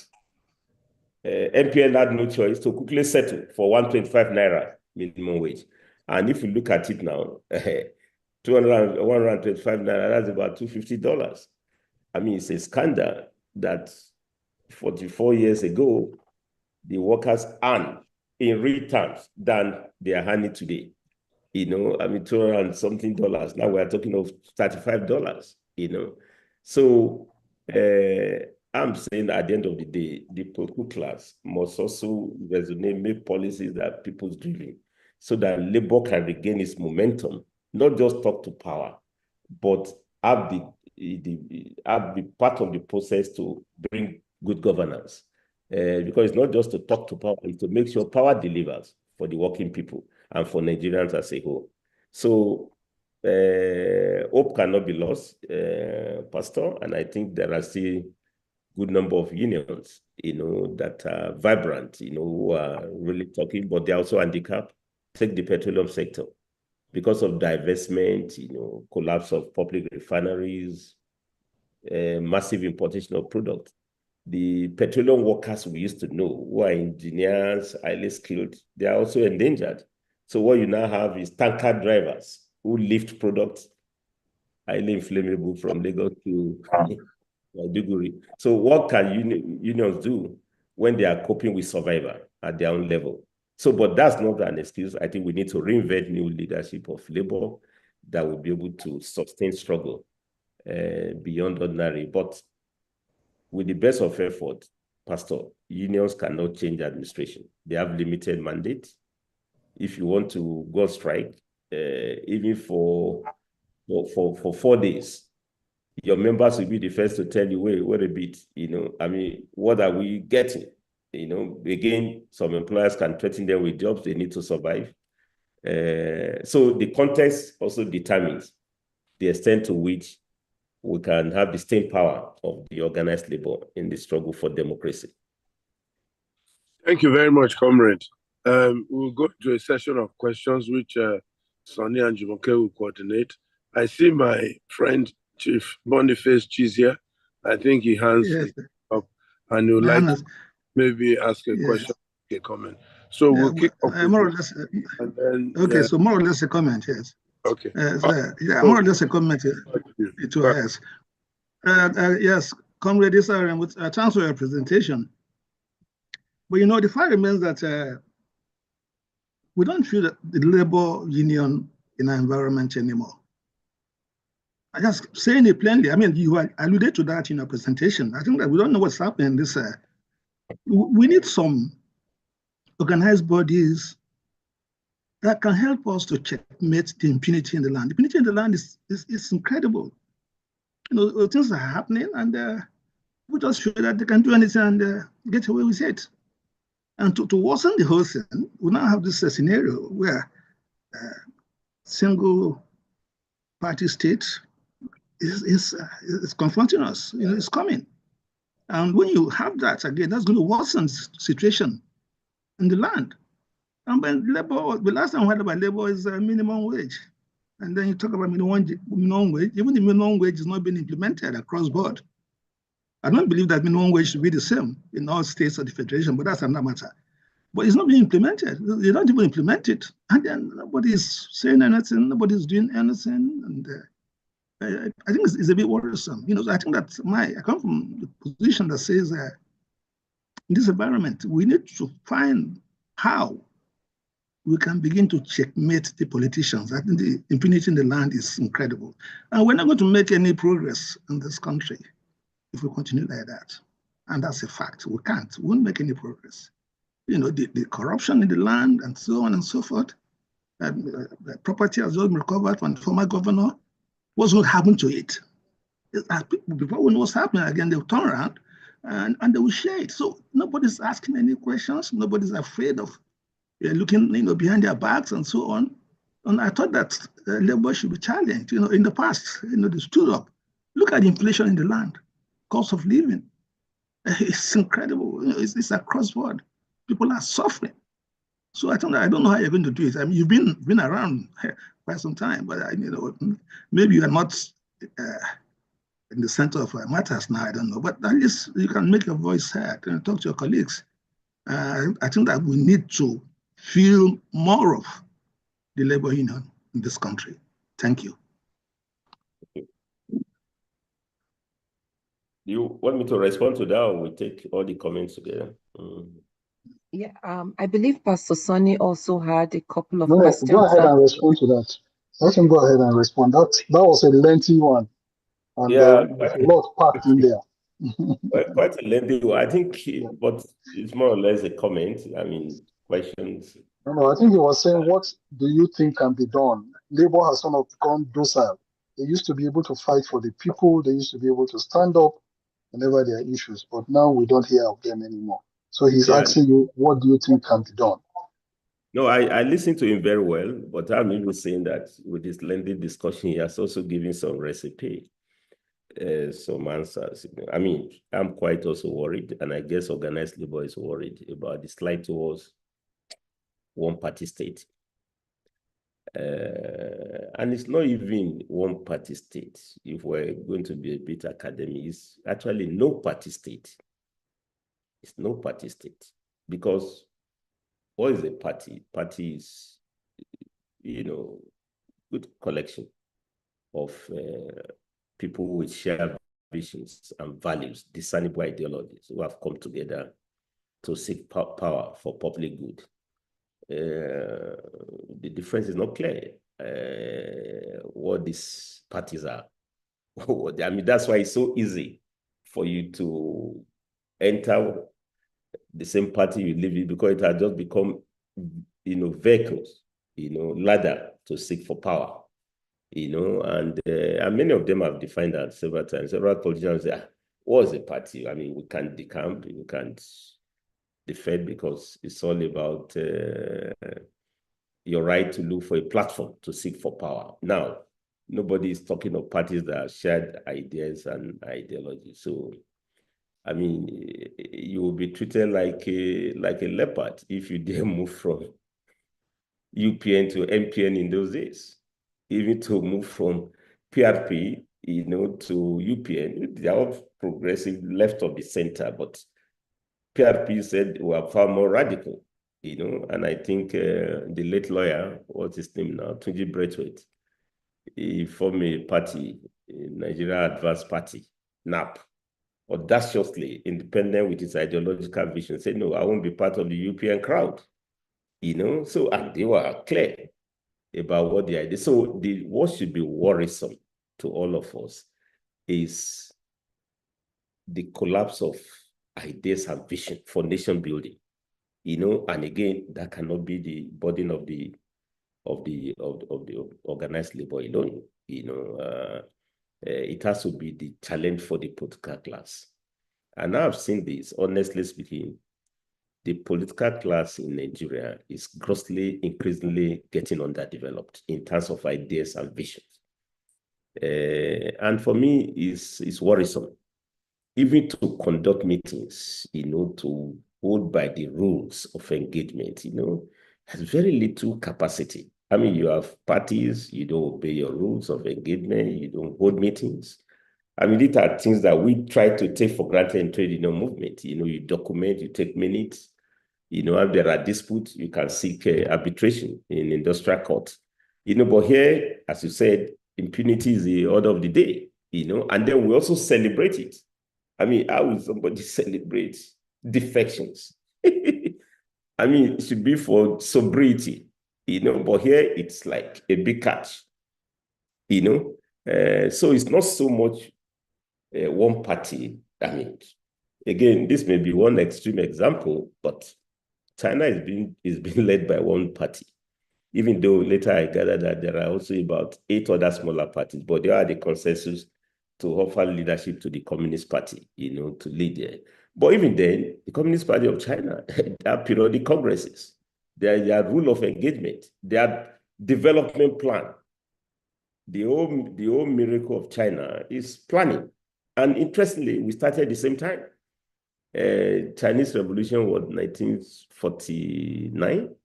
MPN had no choice to quickly settle for 125 naira minimum wage. And if you look at it now, 125 naira, that's about $250. It's a scandal that 44 years ago, the workers earn in real terms than they are earning today. 200 and something dollars. Now we are talking of $35, So I'm saying at the end of the day, the political class must also resonate, make policies that people's driven so that labor can regain its momentum, not just talk to power, but be part of the process to bring good governance. Because it's not just to talk to power, it's to make sure power delivers for the working people and for Nigerians as a whole. So hope cannot be lost, Pastor, and I think there are still good number of unions, that are vibrant, who are really talking, but they're also handicapped. Take the petroleum sector. because of divestment, collapse of public refineries, massive importation of product. The petroleum workers we used to know, who are engineers, highly skilled, they are also endangered. So what you now have is tanker drivers who lift products highly inflammable from Lagos to Maiduguri. So what can unions do when they are coping with survival at their own level? So, but that's not an excuse. I think we need to reinvent new leadership of labor that will be able to sustain struggle beyond ordinary. But with the best of effort, Pastor, unions cannot change administration. They have limited mandate. If you want to go strike, even for 4 days, your members will be the first to tell you, wait a bit, what are we getting? Again, some employers can threaten them with jobs, they need to survive. So the context also determines the extent to which we can have the staying power of the organized labor in the struggle for democracy. Thank you very much, comrade. We'll go to a session of questions which Sonny and Jumoke will coordinate. I see my friend Chief Boniface Chizia. I think he hands it up and he would like to maybe ask a question, a comment. So we'll kick off more or less. And then, okay, so more or less a comment, yes. Okay. More or less a comment to us. Yes, comrade, thanks for your presentation. But the fact remains that we don't feel that the labor union in our environment anymore. I just saying it plainly. I mean, you alluded to that in your presentation. I think that we don't know what's happening in this. We need some organized bodies that can help us to checkmate the impunity in the land. The impunity in the land is incredible. Things are happening, and we just show that they can do anything and get away with it. And to worsen the whole thing, we now have this scenario where single party state is confronting us. It's coming. And when you have that, again, that's going to worsen the situation in the land. And when labor, the last time we heard about labor is minimum wage. And then you talk about minimum wage. Even the minimum wage is not being implemented across board. I don't believe that minimum wage should be the same in all states of the federation, but that's another matter. But it's not being implemented. They don't even implement it. And then nobody's saying anything, nobody's doing anything. And I think it's a bit worrisome. I think that I come from the position that says in this environment, we need to find how we can begin to checkmate the politicians. I think the impunity in the land is incredible. And we're not going to make any progress in this country if we continue like that. And that's a fact. We won't make any progress. The corruption in the land and so on and so forth. The property has just been recovered from the former governor. What's going to happen to it? Before we know what's happening, again, they'll turn around and they will share it. So nobody's asking any questions. Nobody's afraid of looking behind their backs and so on. And I thought that labor should be challenged. In the past, they stood up. Look at the inflation in the land, cost of living. It's incredible. It's across board. People are suffering. So I don't know how you're going to do it. I mean, you've been around quite some time, but maybe you are not in the center of matters now. I don't know, but at least you can make your voice heard and talk to your colleagues. I think that we need to feel more of the labor union in this country. Thank you. You want me to respond to that, or we take all the comments together? Yeah, I believe Pastor Sonny also had a couple of questions. Go ahead and respond to that. Let him go ahead and respond. That was a lengthy one. And there's a lot packed in there. Quite a lengthy one. I think, but it's more or less a comment. I mean, questions. No, I think he was saying, what do you think can be done? Labor has sort of gone docile. They used to be able to fight for the people. They used to be able to stand up whenever there are issues. But now we don't hear of them anymore. So he's asking you, what do you think can be done? No, I listened to him very well, but I'm even saying that with this lengthy discussion, he has also given some recipe, some answers. I mean, I'm quite also worried, and I guess organized labor is worried about the slide towards one-party state. And it's not even one party state. If we're going to be a bit academic, it's actually no party state. It's no party state. Because what is a party? Party is, good collection of people with shared visions and values, discernible ideologies who have come together to seek power for public good. The difference is not clear what these parties are. I mean, that's why it's so easy for you to enter the same party you live in, because it has just become, vehicles, ladder to seek for power, and many of them have defined that several times. Several politicians say, what's a party? I mean, we can't decamp, we can't defend, because it's all about your right to look for a platform to seek for power. Now, nobody is talking of parties that have shared ideas and ideologies. So, I mean, you will be treated like a leopard if you dare move from UPN to MPN in those days. Even to move from PRP, to UPN, they are all progressive left of the center, but PRP said we are far more radical, and I think the late lawyer, what's his name now, Tunji Braithwaite, he formed a party, Nigeria Advanced Party, NAP, audaciously independent with its ideological vision, said, no, I won't be part of the European crowd, so, and they were clear about what the idea. So what should be worrisome to all of us is the collapse of ideas and vision for nation building, and again, that cannot be the burden of the organized labor alone. It has to be the challenge for the political class. And I've seen this, honestly speaking, the political class in Nigeria is increasingly getting underdeveloped in terms of ideas and visions. And for me, it's worrisome. Even to conduct meetings, to hold by the rules of engagement, has very little capacity. I mean, you have parties, you don't obey your rules of engagement, you don't hold meetings. I mean, these are things that we try to take for granted in trade union movement. You document, you take minutes. If there are disputes, you can seek arbitration in industrial court. But here, as you said, impunity is the order of the day, and then we also celebrate it. I mean, how will somebody celebrate defections? I mean, it should be for sobriety, but here it's like a big catch, so it's not so much one party. I mean, again, this may be one extreme example, but China is being led by one party, even though later I gathered that there are also about 8 other smaller parties, but they are the consensus to offer leadership to the Communist Party, to lead there. But even then, the Communist Party of China, they have periodic congresses, their rule of engagement, their development plan. The whole miracle of China is planning. And interestingly, we started at the same time. Chinese Revolution was 1949,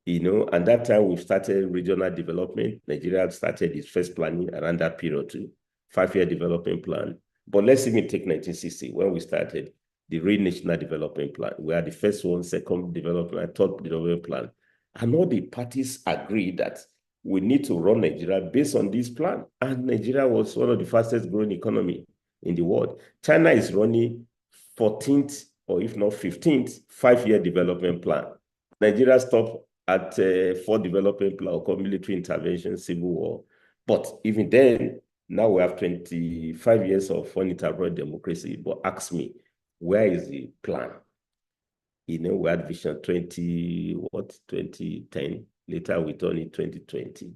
and that time we started regional development. Nigeria started its first planning around that period too, 5-year development plan. But let's even take 1960, when we started the real national development plan. We had the first one, second development, third development plan. And all the parties agreed that we need to run Nigeria based on this plan. And Nigeria was one of the fastest growing economy in the world. China is running 14th, or if not 15th, 5-year development plan. Nigeria stopped at 4 development plan, or military intervention, civil war. But even then, now we have 25 years of uninterrupted democracy. But ask me, where is the plan? We had Vision 2010. Later, we turned it 2020.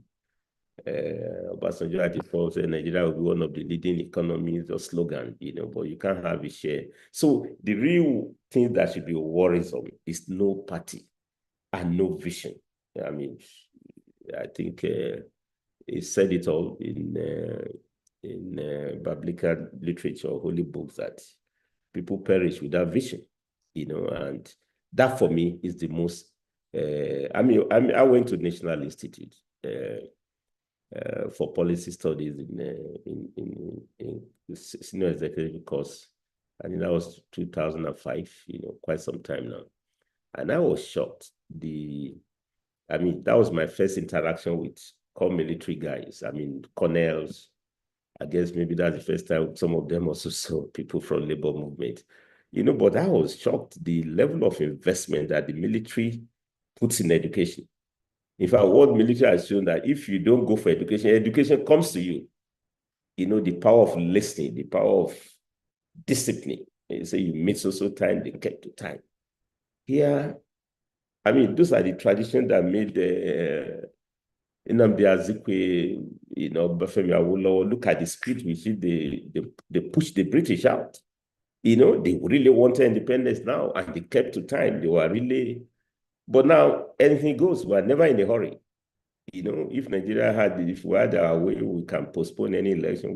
Obasanjo at the first said Nigeria will be one of the leading economies, or slogan, but you can't have a share. So the real thing that should be worrisome is no party and no vision. I mean, I think he said it all in biblical literature, holy books, that people perish without vision, and that for me is the most. I went to National Institute, for policy studies in senior executive course. I think that was 2005, quite some time now. And I was shocked. That was my first interaction with core military guys. Colonels. I guess maybe that's the first time some of them also saw people from labor movement. But I was shocked the level of investment that the military puts in education. In fact, what military has shown that if you don't go for education, education comes to you. The power of listening, the power of discipline. You say you meet so time, they get to time. Here, those are the traditions that made Nnamdi Azikiwe, Bafemi Awolowo, look at the speed with which they pushed the British out. They really wanted independence now, and they kept to time. They were really, but now anything goes. We're never in a hurry. If Nigeria if we had our way, we can postpone any election.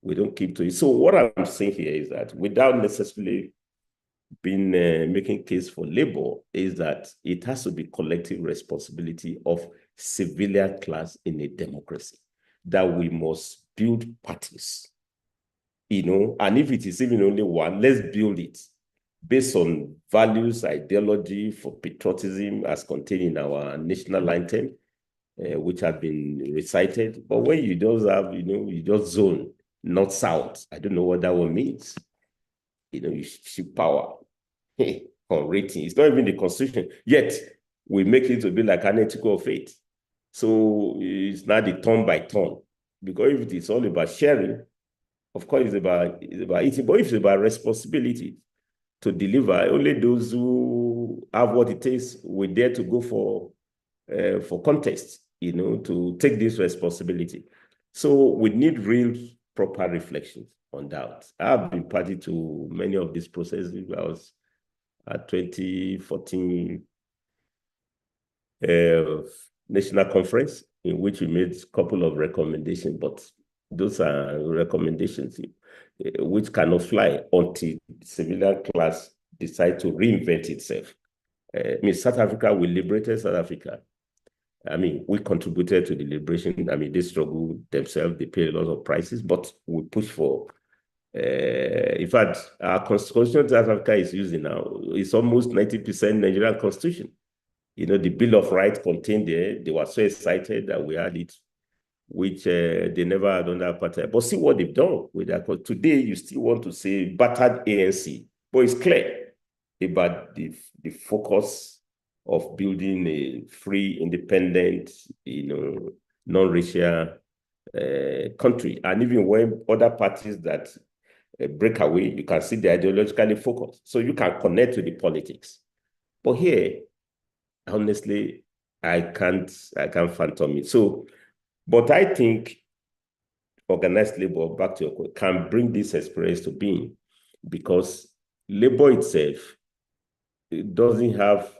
We don't keep to it. So what I'm saying here is that without necessarily being making case for labor, is that it has to be collective responsibility of civilian class in a democracy, that we must build parties, and if it is even only one, let's build it based on values, ideology, for patriotism as contained in our national anthem, which have been recited. But when you don't have, you just zone north-south, I don't know what that one means. You shift power on rating. It's not even the constitution. Yet, we make it to be like an article of faith. So it's not the turn by turn. Because if it's all about sharing, of course, it's about eating. But if it's about responsibility to deliver, only those who have what it takes will dare to go for contest, to take this responsibility. So we need real proper reflections on that. I've been party to many of these processes. I was at 2014 national conference, in which we made a couple of recommendations, but those are recommendations which cannot fly until the civilian class decide to reinvent itself. South Africa, we liberated South Africa. We contributed to the liberation. They struggled themselves, they paid a lot of prices, but we pushed for, in fact, our constitution South Africa is using now, it's almost 90% Nigerian constitution. The Bill of Rights contained there, they were so excited that we had it, which they never had under apartheid. But see what they've done with that. Today, you still want to say battered ANC, but it's clear about the focus of building a free, independent, non-racial country. And even when other parties that break away, you can see they're ideologically focused. So you can connect to the politics. But here, honestly, I can't fathom it. So, but I think organized labor, back to your question, can bring this experience to being, because labor itself, it doesn't have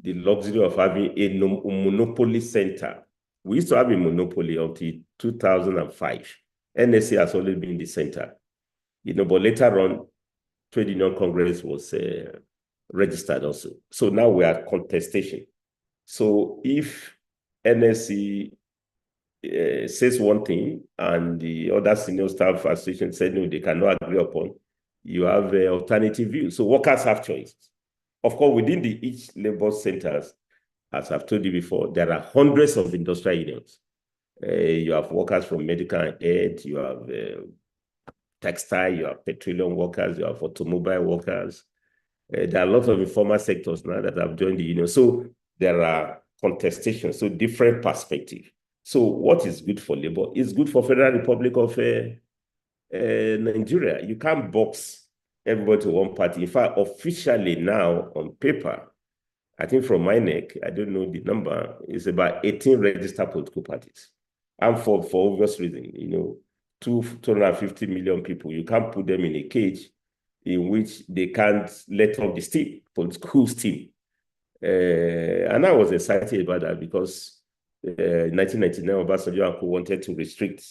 the luxury of having a monopoly center. We used to have a monopoly until 2005. NSA has always been the center. But later on, Trade Union Congress was registered also. So now we are contestation. So if NSC says one thing and the other senior staff association said no, they cannot agree upon, you have an alternative view. So workers have choice. Of course, within each labor centers, as I've told you before, there are hundreds of industrial unions. You have workers from medical and aid, you have textile, you have petroleum workers, you have automobile workers. There are a lot of informal sectors now that have joined the union. So there are contestations, so different perspectives. So what is good for labor is good for Federal Republic of Nigeria. You can't box everybody to one party. In fact, officially now on paper, I think from my neck, I don't know the number, it's about 18 registered political parties. And for obvious reason, 250 million people, you can't put them in a cage in which they can't let off the steam, political steam. And I was excited about that because in 1999, Obasanjo wanted to restrict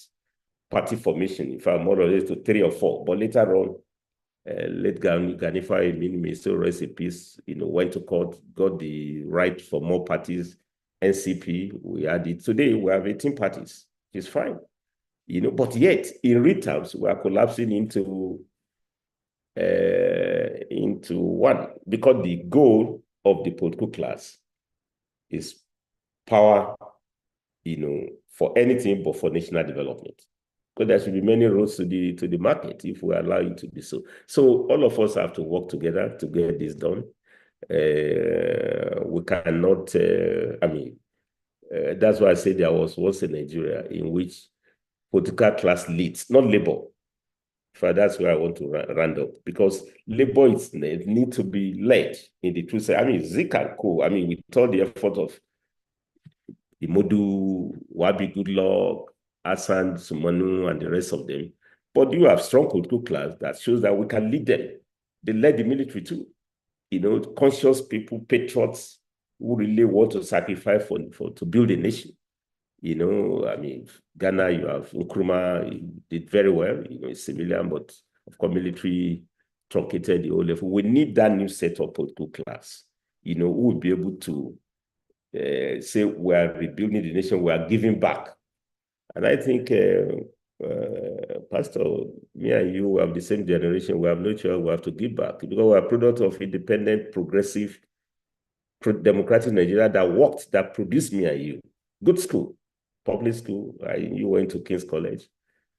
party formation, in fact, more or less to 3 or 4. But later on, late Ganifa Eminime, so rest in peace, went to court, got the right for more parties, NCP, we had it. Today, we have 18 parties. It's fine. But yet, in real terms, we are collapsing into one, because the goal of the political class is power, for anything but for national development. Because there should be many roads to the market if we allow it to be so. So all of us have to work together to get this done. We cannot, that's why I say there was once in Nigeria in which political class leads, not labor. That's where I want to round up, because labor need to be led in the truth. Zik and Co. With all the effort of Imodu, Wabi Goodluck, Hassan Sumanu, and the rest of them, but you have strong political class that shows that we can lead them. They led the military too. Conscious people, patriots who really want to sacrifice to build a nation. Ghana, you have Nkrumah, he did very well, a civilian, but of course, military truncated the whole level. We need that new set of political class, who will be able to say we are rebuilding the nation, we are giving back. And I think, Pastor, me and you have the same generation. We have no choice, we have to give back, because we are a product of independent, progressive, democratic Nigeria that produced me and you. Good school. Public school. You went to King's College.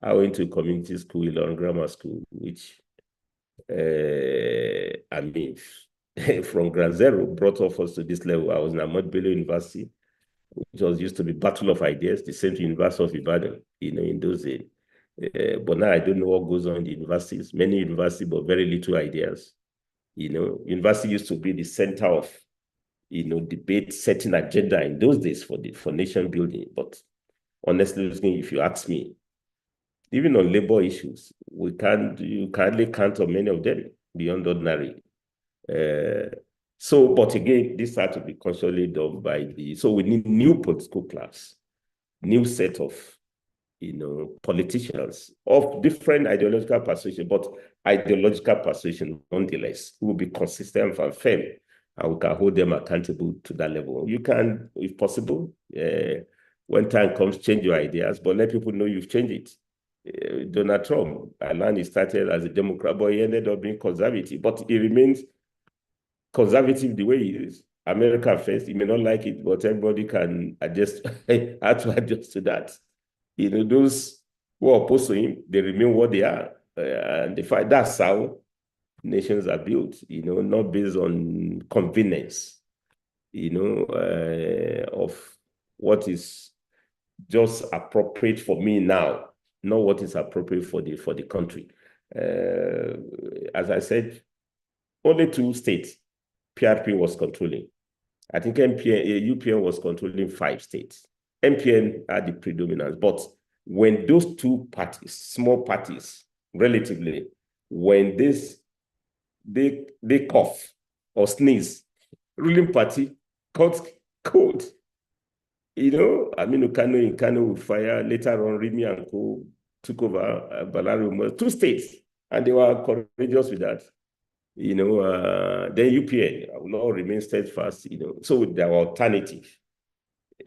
I went to community school, Ilorin Grammar School, which, from ground zero, brought us to this level. I was in Ahmadu Bello University, which was used to be Battle of Ideas, the same University of Ibadan, in those days. But now I don't know what goes on in the universities. Many universities, but very little ideas. University used to be the center of, debate, setting agenda in those days for nation building. But honestly, if you ask me, even on labor issues, you can hardly count on many of them beyond ordinary. But again, this had to be consciously done so we need new political class, new set of, politicians of different ideological persuasion, but ideological persuasion nonetheless, who will be consistent and firm, and we can hold them accountable to that level. You can, if possible, when time comes, change your ideas, but let people know you've changed it. Donald Trump, he started as a Democrat, but he ended up being conservative, but he remains conservative the way he is. America first, he may not like it, but everybody can adjust, how to adjust to that. Those who are opposed to him, they remain what they are. And that's how nations are built, not based on convenience, of what is just appropriate for me now, not what is appropriate for the country. As I said, only 2 states PRP was controlling. I think UPN was controlling 5 states. MPN had the predominance. But when those 2 parties, small parties, relatively, when they cough or sneeze, ruling party caught cold. Kano in Kano with fire. Later on, Rimi and Co took over Balari, 2 states, and they were courageous with that. Then UPN will all remain steadfast, so there were alternatives.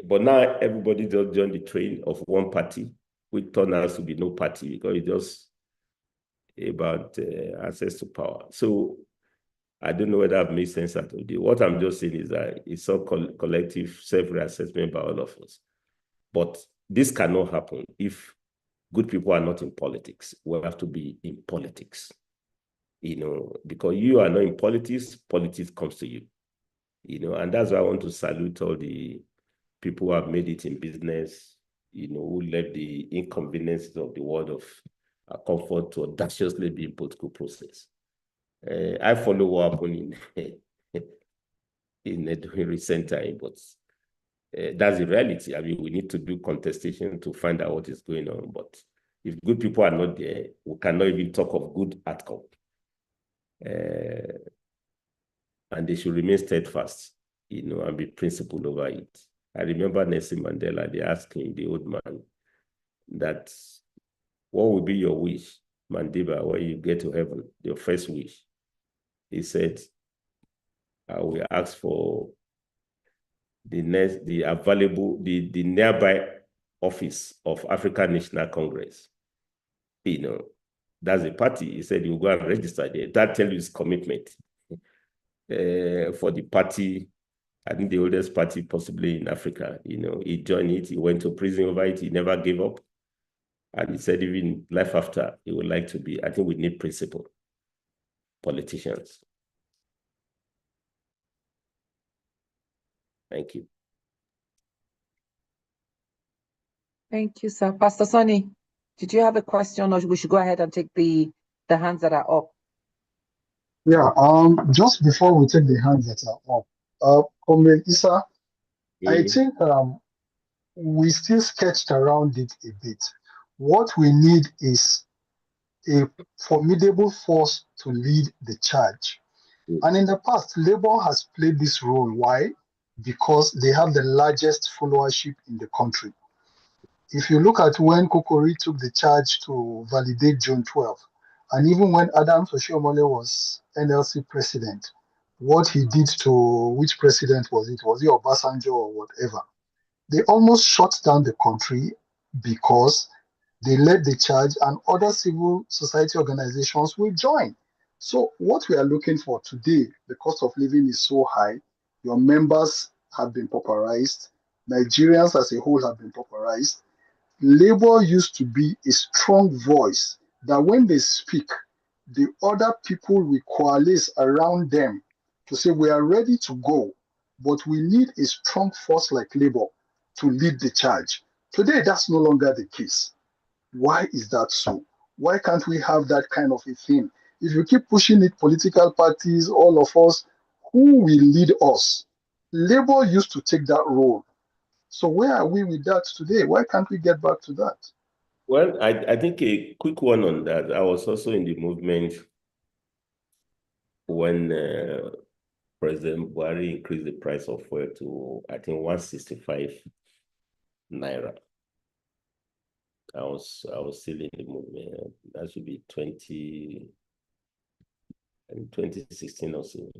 But now everybody just joined the train of one party, which turned out to be no party, because it's just about access to power. So I don't know whether I've made sense out of it. What I'm just saying is that it's some collective self-reassessment by all of us. But this cannot happen if good people are not in politics. We have to be in politics. Because you are not in politics, politics comes to you. And that's why I want to salute all the people who have made it in business, who left the inconveniences of the world of comfort to audaciously be in political process. I follow what happened in recent time, but that's the reality. We need to do contestation to find out what is going on. But if good people are not there, we cannot even talk of good outcome. And they should remain steadfast, and be principled over it. I remember Nelson Mandela, they asked him, the old man, that what will be your wish, Mandiba, when you get to heaven, your first wish? He said, I will ask for the nearby office of African National Congress. You know, that's a party. He said he will go and register there. That tells you his commitment for the party. I think the oldest party possibly in Africa. You know, he joined it. He went to prison over it. He never gave up. And he said even life after, he would like to be. I think we need principled politicians. Thank you. Thank you, sir. Pastor Sonny, did you have a question, or we should go ahead and take the hands that are up? Yeah, just before we take the hands that are up, Comrade Issa, I think we still sketched around it a bit. What we need is a formidable force to lead the charge. And in the past, Labour has played this role. Why? Because they have the largest followership in the country. If you look at when Kokori took the charge to validate June 12, and even when Adams Oshiomhole was NLC president, what he did to which president was it? Was it Obasanjo or whatever? They almost shut down the country because they led the charge and other civil society organizations will join. So what we are looking for today, the cost of living is so high, your members have been pauperized, Nigerians as a whole have been pauperized. Labour used to be a strong voice that when they speak, the other people will coalesce around them to say we are ready to go, but we need a strong force like Labour to lead the charge. Today, that's no longer the case. Why is that so? Why can't we have that kind of a thing? If you keep pushing it, political parties, all of us, who will lead us? Labour used to take that role. So where are we with that today? Why can't we get back to that? Well, I think a quick one on that. I was also in the movement when President Buhari increased the price of fuel to, I think, 165 naira. I was still in the movement. That should be 2016 or so.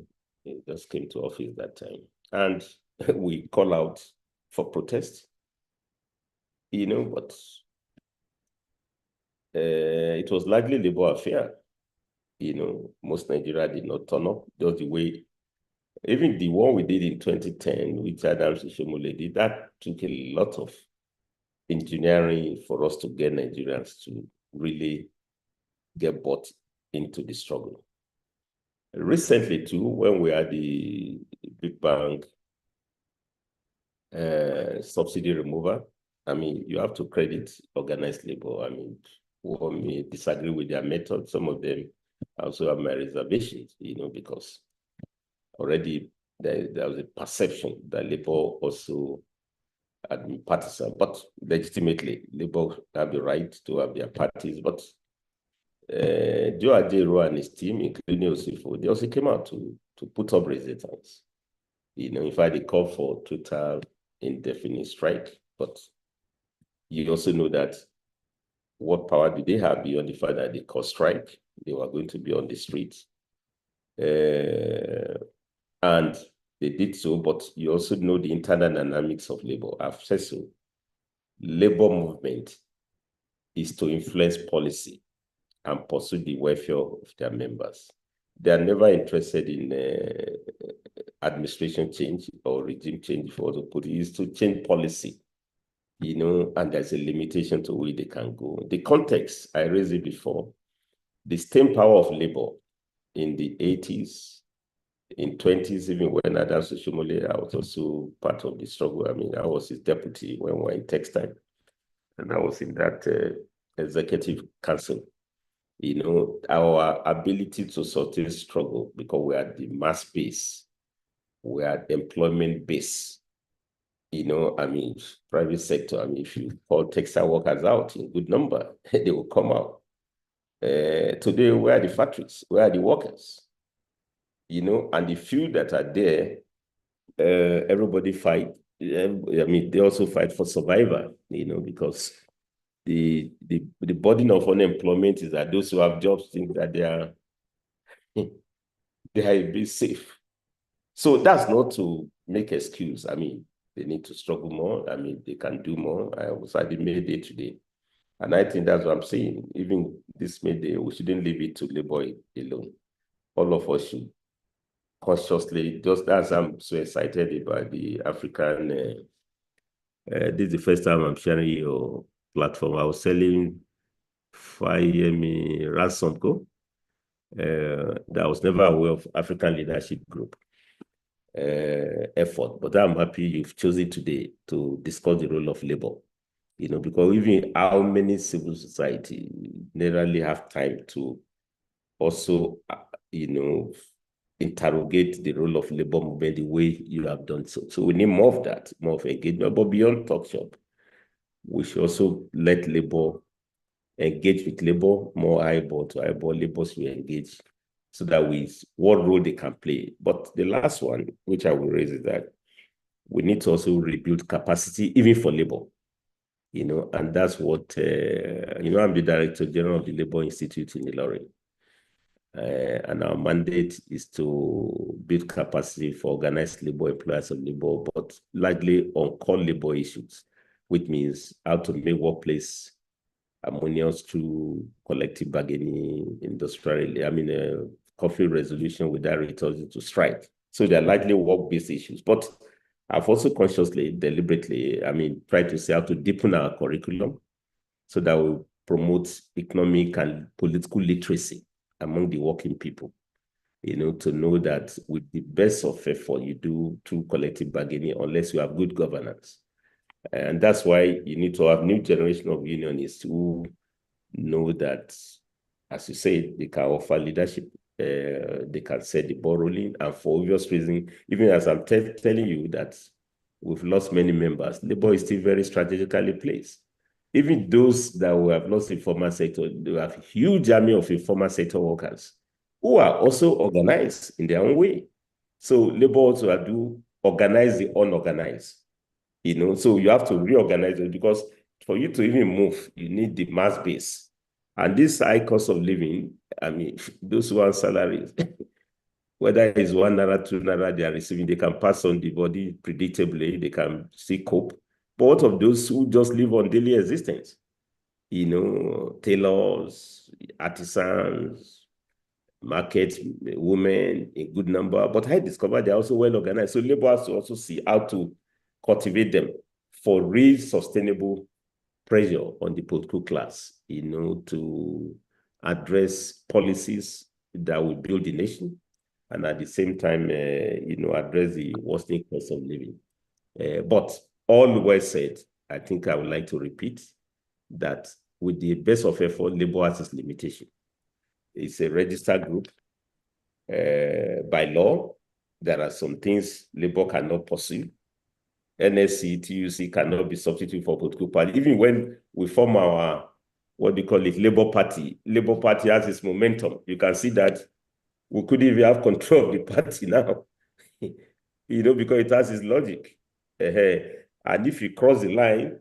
It just came to office that time. And we call out for protest, you know, but it was largely Labour affair. You know, most Nigeria did not turn up. Just the way, even the one we did in 2010, which Adams Oshiomhole did, that took a lot of engineering for us to get Nigerians to really get bought into the struggle. Recently, too, when we had the big bank subsidy remover, I mean, you have to credit organized labor. I mean, one may disagree with their method. Some of them also have my reservations, you know, because already there was a perception that Labour also had been partisan, but legitimately, Labour have the right to have their parties. But Joe Ajaero and his team, including Osifo, they also came out to put up resistance. You know, in fact, they called for total indefinite strike, but you also know that what power do they have beyond the fact that they called strike? They were going to be on the streets. And they did so, but you also know the internal dynamics of Labour. I've said so. Labour movement is to influence policy and pursue the welfare of their members. They are never interested in administration change or regime change, if you want to put it. It's to change policy, you know, and there's a limitation to where they can go. The context, I raised it before, the staying power of Labour in the 80s, in 20s, even when Adams Oshiomhole, I was also part of the struggle. I mean, I was his deputy when we were in textile, and I was in that executive council. You know, our ability to sustain struggle, because we are the mass base, we are employment base. You know, I mean, private sector, I mean, if you call textile workers out in good number, they will come out. Today, where are the factories? Where are the workers? You know, and the few that are there, everybody fight. I mean, they also fight for survival, you know, because the burden of unemployment is that those who have jobs think that they are a bit safe. So that's not to make excuse. I mean, They need to struggle more. I mean, they can do more. I was at the May Day today. And I think that's what I'm saying. Even this May Day, we shouldn't leave it to labor alone. All of us should consciously, just as I'm so excited about the African, this is the first time I'm sharing your platform. I was selling Fayemi Ransom Co. That I was never aware of African Leadership Group effort, but I'm happy you've chosen today to discuss the role of labor. You know, because even how many civil society generally have time to also, you know, interrogate the role of labor movement the way you have done so. So we need more of that, more of engagement. But beyond talk shop, we should also let labor engage with labor, more eyeball to eyeball. Labor should engage so that we what role they can play. But the last one, which I will raise, is that we need to also rebuild capacity even for labor. You know, and that's what, you know, I'm the Director General of the Labor Institute in Ilorin. And our mandate is to build capacity for organized labor, employers of labor, but largely on core labor issues, which means how to make workplace harmonious through collective bargaining, conflict resolution without resorting to strike. So they're largely work-based issues. But I've also consciously, deliberately, tried to say how to deepen our curriculum so that we promote economic and political literacy among the working people, you know, to know that with the best of effort you do through collective bargaining, unless you have good governance. And that's why you need to have new generation of unionists who know that, as you say, they can offer leadership, they can set the ball rolling, and for obvious reason, even as I'm telling you that we've lost many members, labor is still very strategically placed. Even those that we have lost in formal sector, they have a huge army of informal sector workers who are also organized in their own way. So labor also do organize the unorganized, you know, so you have to reorganize it, because for you to even move, you need the mass base. And this high cost of living, those who have salaries, whether it's 1 naira, 2 naira they are receiving, they can pass on the body predictably, they can still cope. But what of those who just live on daily existence? You know, tailors, artisans, market women in good number. But I discovered they're also well organized. So labor has to also see how to cultivate them for real sustainable pressure on the political class, you know, to address policies that will build the nation, and at the same time, you know, address the worsening cost of living. But all well said, I think I would like to repeat that with the best of effort, labor has its limitation. It's a registered group. By law, there are some things labor cannot pursue. NSC, TUC cannot be substituted for political party. Even when we form our, what do you call it, Labour Party has its momentum. You can see that we couldn't even have control of the party now, you know, because it has its logic. And if you cross the line,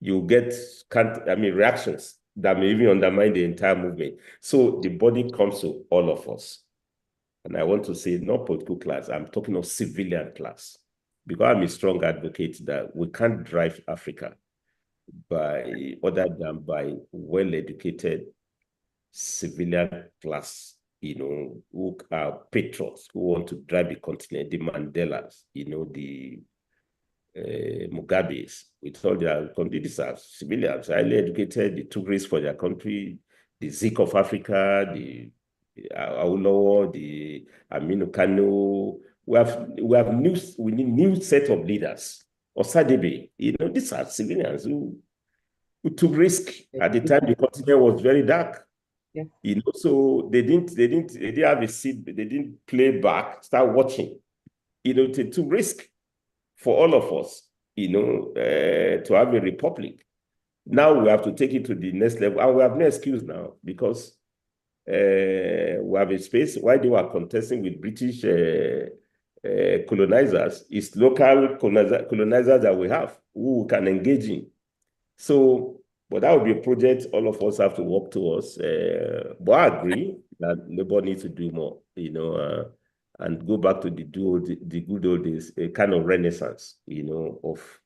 you get reactions that may even undermine the entire movement. So the body comes to all of us. And I want to say, not political class, I'm talking of civilian class. Because I'm a strong advocate that we can't drive Africa other than by well-educated civilian class, you know, who are patriots, who want to drive the continent, the Mandelas, you know, the Mugabes, with all their these are civilians, highly educated, they took risks for their country, the Zik of Africa, the Awolowo, the Aminu Kano. We need new set of leaders. Osadebe, you know, these are civilians who took risk at the time the continent was very dark. Yeah. You know, so they didn't have a seat, they didn't play back, start watching. You know, they took risk for all of us, you know, to have a republic. Now we have to take it to the next level, and we have no excuse now, because we have a space. While they were contesting with British colonizers, it's local colonizers that we have who can engage in. So, but that would be a project all of us have to work towards. But I agree that labor needs to do more, you know, and go back to the good old days, a kind of renaissance, of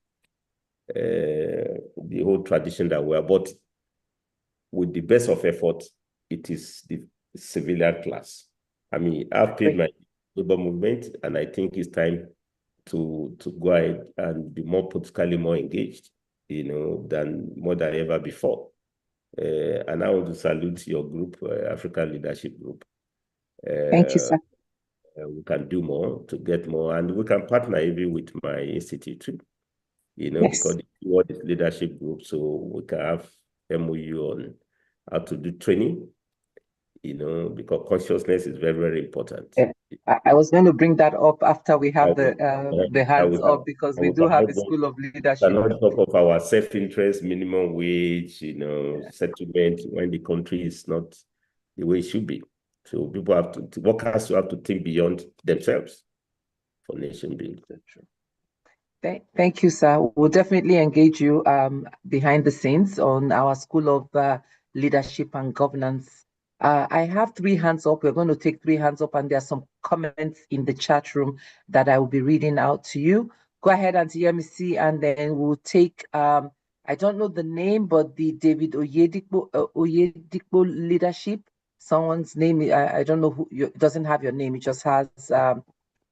the whole tradition that we are. But with the best of effort, it is the civilian class. I mean, I've paid my labor movement, and I think it's time to go ahead and be more politically more engaged, than more than ever before. And I want to salute your group, African Leadership Group. Thank you, sir. We can do more to get more, and we can partner even with my institute too, Yes. because what is leadership group, so we can have MOU on how to do training, because consciousness is very, very important. Yeah. I was going to bring that up after we have the hands up, because we do have a school of leadership. We cannot talk of our self-interest, minimum wage, settlement when the country is not the way it should be. So people have to workers have to think beyond themselves for nation building. Thank you, sir. We'll definitely engage you behind the scenes on our School of Leadership and Governance. I have 3 hands up. We're going to take 3 hands up, and there are some comments in the chat room that I will be reading out to you. Go ahead, Auntie Yemisi, and then we'll take, I don't know the name, but the David Oyedepo Leadership. Someone's name, I don't know who, it doesn't have your name. It just has the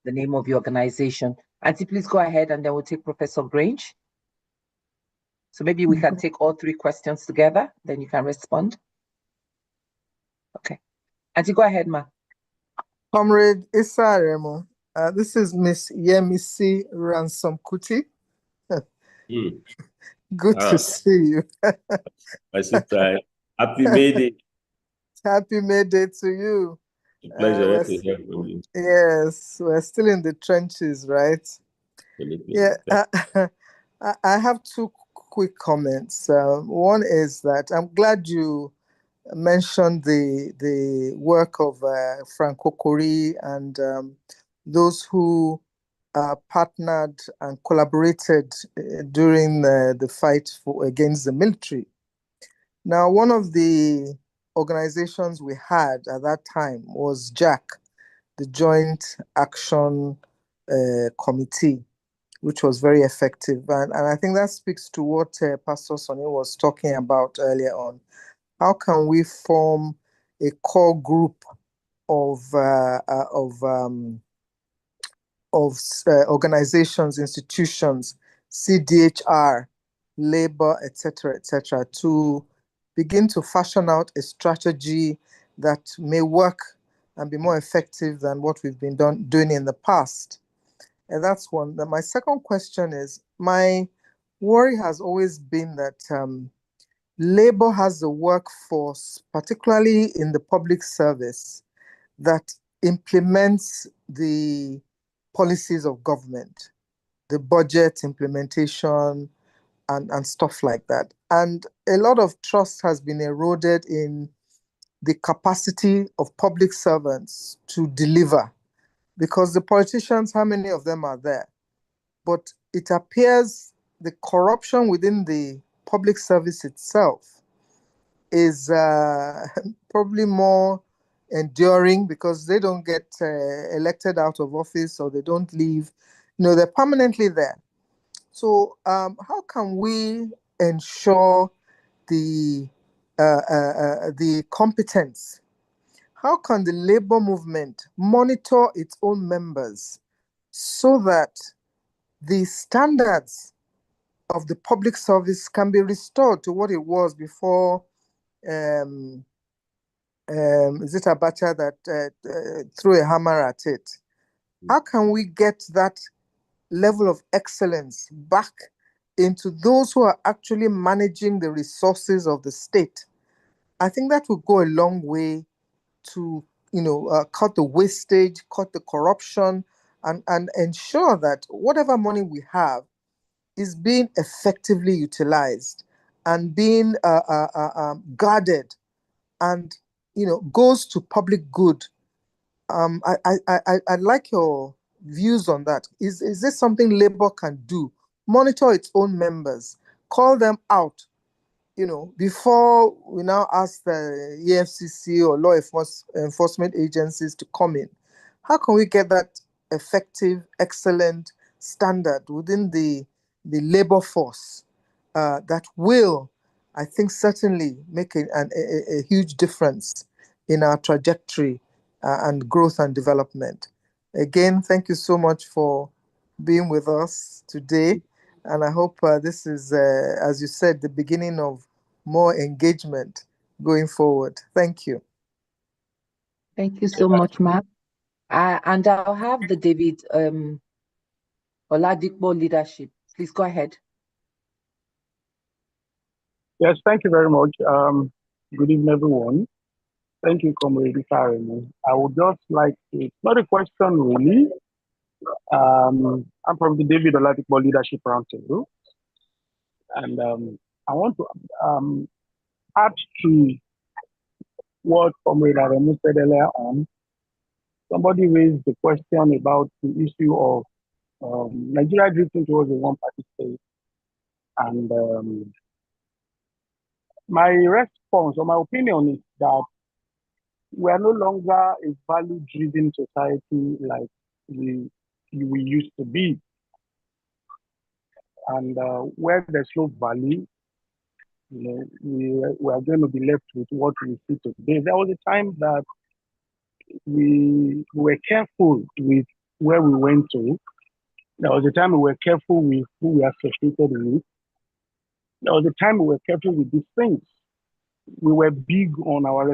name of your organization. Auntie, please go ahead, and then we'll take Professor Grange. So maybe we can take all 3 questions together, then you can respond. Okay. Auntie, go ahead, ma. Comrade Issa Remo, this is Miss Yemisi Ransom Kuti. Good to see you. My sister, happy May Day. Happy May Day to you. It's a pleasure to hear from you. Yes, we're still in the trenches, right? Yeah, I have 2 quick comments. One is that I'm glad you mentioned the work of Frank Kokori and those who partnered and collaborated during the fight against the military. Now, one of the organizations we had at that time was JAC, the Joint Action Committee, which was very effective. And I think that speaks to what Pastor Sonny was talking about earlier on. How can we form a core group of organizations, institutions, CDHR, labor, etc., to begin to fashion out a strategy that may work and be more effective than what we've been doing in the past? And that's one. Then my second question is, my worry has always been that labor has the workforce, particularly in the public service, that implements the policies of government, the budget implementation, and stuff like that. And a lot of trust has been eroded in the capacity of public servants to deliver, because the politicians, how many of them are there? But it appears the corruption within the public service itself is probably more enduring, because they don't get elected out of office, or they don't leave. They're permanently there. So how can we ensure the competence? How can the labor movement monitor its own members so that the standards of the public service can be restored to what it was before? Is it Abacha that threw a hammer at it? How can we get that level of excellence back into those who are actually managing the resources of the state? I think that will go a long way to cut the wastage, cut the corruption, and ensure that whatever money we have is being effectively utilized and being guarded, and goes to public good. I'd like your views on that. Is this something labor can do? Monitor its own members, call them out, before we now ask the EFCC or law enforcement agencies to come in. How can we get that effective, excellent standard within the labor force that will, I think, certainly make a huge difference in our trajectory and growth and development. Again, thank you so much for being with us today. And I hope this is, as you said, the beginning of more engagement going forward. Thank you. Thank you so much, Mark. And I'll have the David Oladipo leadership. Please go ahead. Yes, thank you very much. Good evening, everyone. Thank you, Comrade Karemu. I would just like to, it's not a question really. I'm from the David Oladipo Leadership Roundtable. And I want to add to what Comrade Aremu said earlier on. Somebody raised the question about the issue of Nigeria drifting towards a one-party state. And my response or my opinion is that we are no longer a value-driven society like we used to be. And where there's no value, we are going to be left with what we see today. There was a time that we were careful with where we went to. There was a time we were careful with who we associated with. There was a time we were careful with these things. We were big on our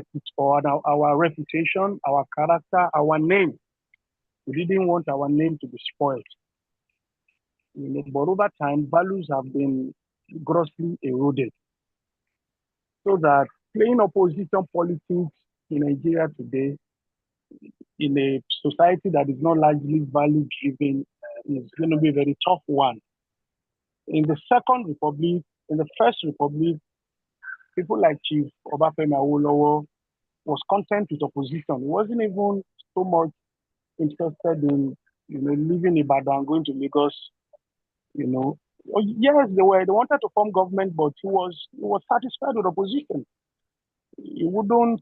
reputation, our character, our name. We didn't want our name to be spoiled. But over time, values have been grossly eroded. So that playing opposition politics in Nigeria today, in a society that is not largely value-driven, is going to be a very tough one. In the Second Republic, in the First Republic, people like Chief Obafemi Awolowo was content with opposition. He wasn't even so much interested in, living in Ibadan, going to Lagos, Yes, they wanted to form government, but he was satisfied with opposition. He wouldn't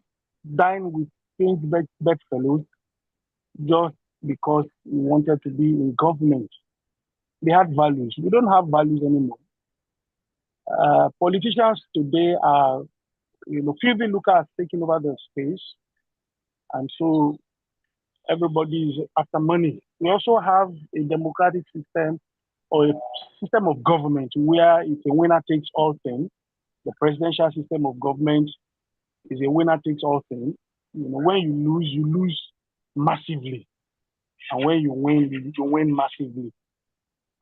dine with strange bedfellows just because he wanted to be in government. They had values. We don't have values anymore. Politicians today are, Philby Lucas has taken over the space, and so everybody is after money. We also have a democratic system or a system of government where it's a winner takes all thing. The presidential system of government is a winner takes all thing. When you lose massively. And when you win massively.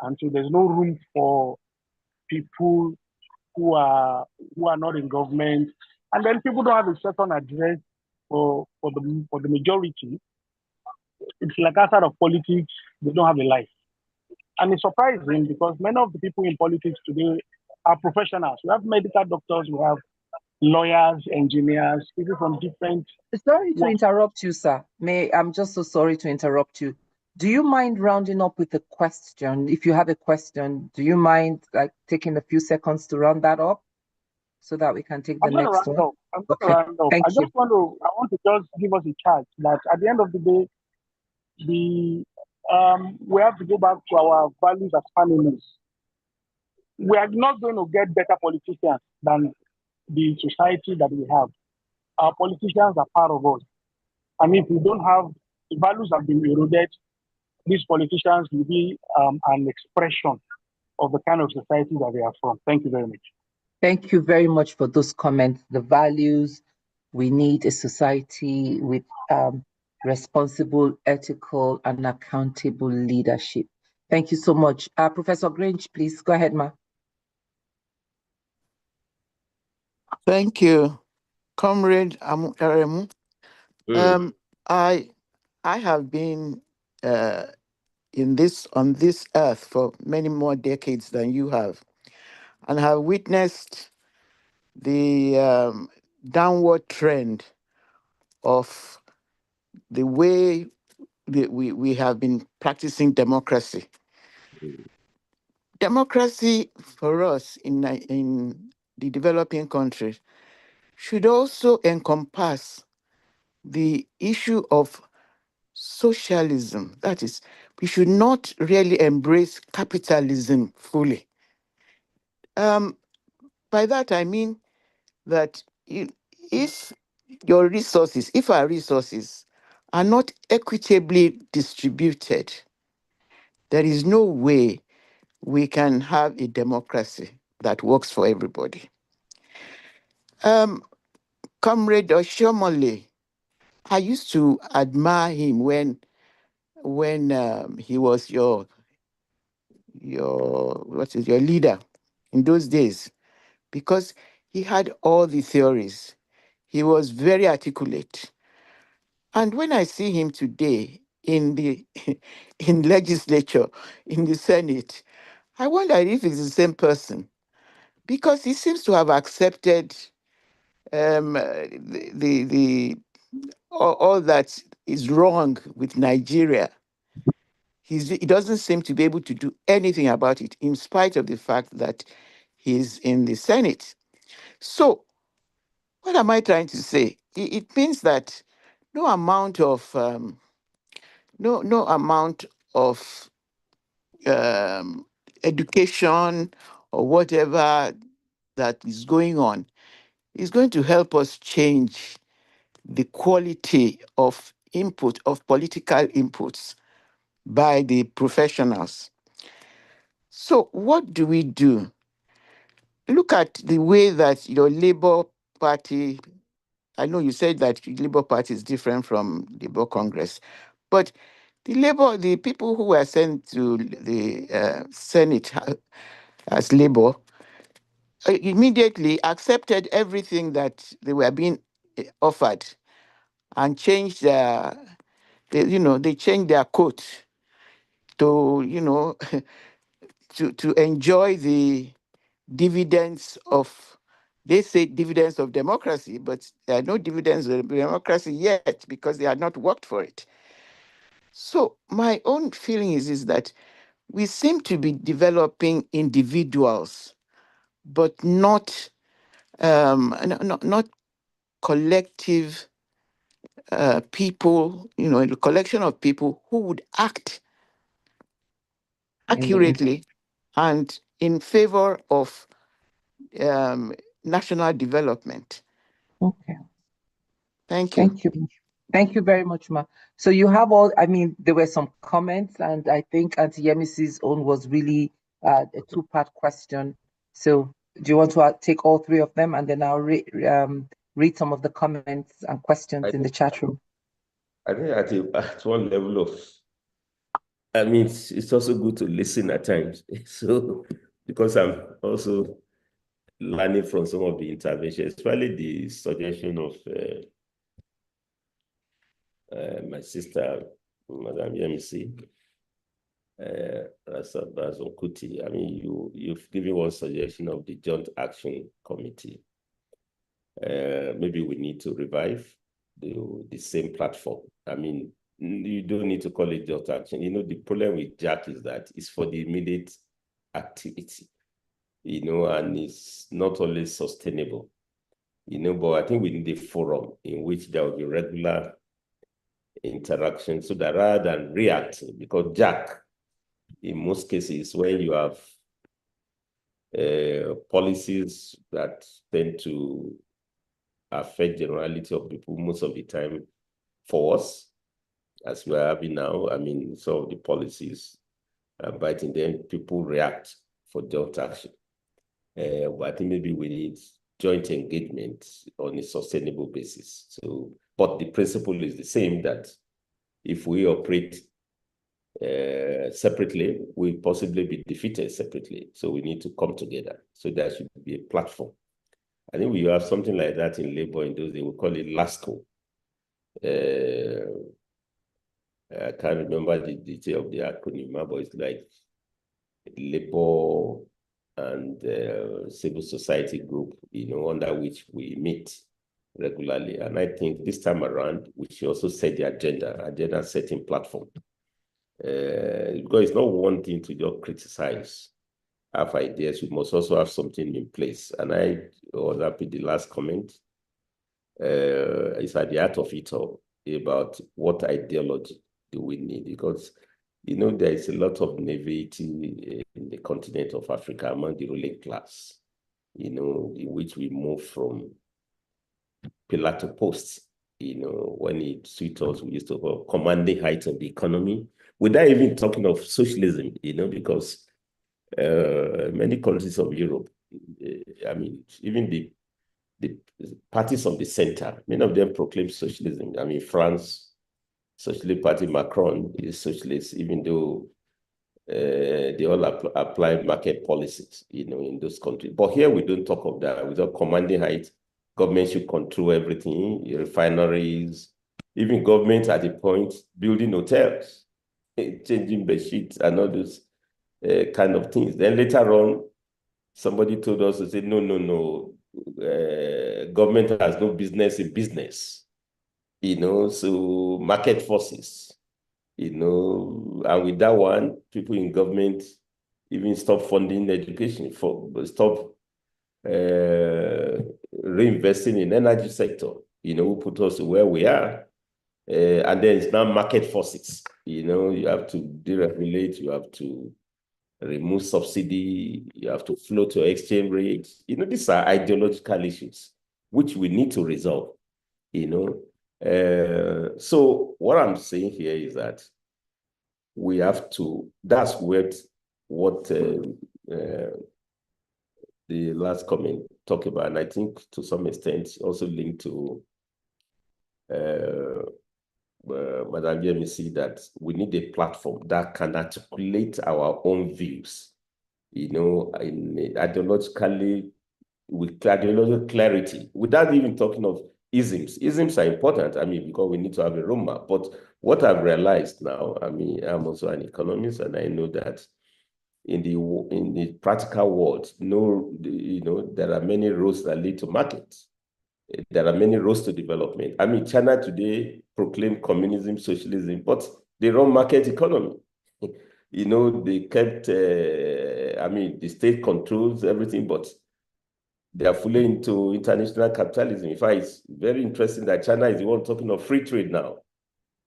And so there's no room for people who are not in government. And then people don't have a certain address for the majority. It's like outside of politics, they don't have a life. And it's surprising because many of the people in politics today are professionals. We have medical doctors, we have lawyers, engineers, people from different... Sorry to interrupt you, sir. I'm just so sorry to interrupt you. Do you mind rounding up with a question? If you have a question, do you mind taking a few seconds to round that up so that we can take the next one? I'm going to round up. I want to just give us a chance that at the end of the day, we have to go back to our values as families. We are not going to get better politicians than the society that we have. Our politicians are part of us. And if we don't have, the values have been eroded, these politicians will be an expression of the kind of society that they are from. Thank you very much. Thank you very much for those comments. The values, we need a society with responsible, ethical, and accountable leadership. Thank you so much. Professor Grange, please go ahead, ma. Thank you, Comrade Aremu. I have been on this earth for many more decades than you have, and have witnessed the downward trend of the way we have been practicing democracy. Democracy for us in the developing countries should also encompass the issue of socialism. That is, we should not really embrace capitalism fully. By that I mean that if your resources, if our resources are not equitably distributed, there is no way we can have a democracy that works for everybody. Comrade Oshomole, I used to admire him when he was your leader in those days, because he had all the theories. He was very articulate. And when I see him today in the in legislature, in the Senate, I wonder if it's the same person, because he seems to have accepted all that is wrong with Nigeria. He doesn't seem to be able to do anything about it, in spite of the fact that he's in the Senate. So, what am I trying to say? It means that no amount of education or whatever that is going on is going to help us change the quality of input, of political inputs by the professionals. So what do we do? Look at the way that your Labour Party, I know you said that the Labour Party is different from Labour Congress, but the people who were sent to the Senate as Labour immediately accepted everything that they were being offered and changed they changed their coat to, to enjoy the dividends of, they say dividends of democracy, but there are no dividends of democracy yet because they had not worked for it. So my own feeling is that we seem to be developing individuals, but not collective people, a collection of people who would act accurately and in favor of national development. Okay. Thank you. Thank you. Thank you very much, Ma. So you have all, there were some comments, and I think Auntie Yemisi's own was really a two-part question. So do you want to take all three of them, and then I'll read some of the comments and questions in the chat room? I think at one level of, it's also good to listen at times. So, because I'm also learning from some of the interventions, especially the suggestion of my sister, Madam Yemisi, Razon Kuti. You've given one suggestion of the Joint Action Committee. Maybe we need to revive the same platform. You don't need to call it Joint Action. The problem with JAC is that it's for the immediate activity, and it's not always sustainable, but I think we need a forum in which there will be regular interaction, so that rather than reacting, because JAC, in most cases, when you have policies that tend to affect generality of people most of the time, for us, as we're having now, some of the policies are biting, then people react for joint action. But I think maybe we need joint engagement on a sustainable basis. So, but the principle is the same, that if we operate separately, we possibly be defeated separately. So we need to come together. So there should be a platform. I think we have something like that in Labour in those days. We call it LASCO. I can't remember the detail of the acronym, but it's like Labour and civil society group, under which we meet regularly. And I think this time around, we should also set the agenda setting platform. Because it's not one thing to just criticize, have ideas, we must also have something in place. And I was happy the last comment is at the heart of it all, about what ideology do we need? Because, you know, there is a lot of naivety in the continent of Africa among the ruling class, you know, in which we move from pillar to post. You know, when it suits us, we used to call commanding height of the economy, without even talking of socialism, you know, because many countries of Europe, I mean, even the parties of the center, many of them proclaim socialism. I mean, France, Socialist Party, Macron is socialist, even though they all apply market policies, you know, in those countries. But here we don't talk of that. Without commanding height, government should control everything, refineries, even government at the point building hotels, changing bed sheets and all those kind of things. Then later on, somebody told us to say, no, government has no business in business, you know, so market forces, you know, and with that one, people in government even stop funding education, stop reinvesting in energy sector, you know, who put us where we are. And then it's now market forces, you know, you have to deregulate, you have to remove subsidy, you have to float your exchange rate. You know, these are ideological issues which we need to resolve, you know. So what I'm saying here is that we have to, that's what the last comment talked about, and I think to some extent also linked to Madam Yemisi, that we need a platform that can articulate our own views, you know, ideologically, with ideological clarity, without even talking of isms. Isms are important, I mean, because we need to have a roadmap. But what I've realized now, I mean, I'm also an economist, and I know that in the practical world, you know, there are many roads that lead to markets. There are many roads to development. I mean, China today proclaimed communism, socialism, but they run market economy. You know, they kept, I mean, the state controls everything, but they are fully into international capitalism. In fact, it's very interesting that China is the one talking of free trade now.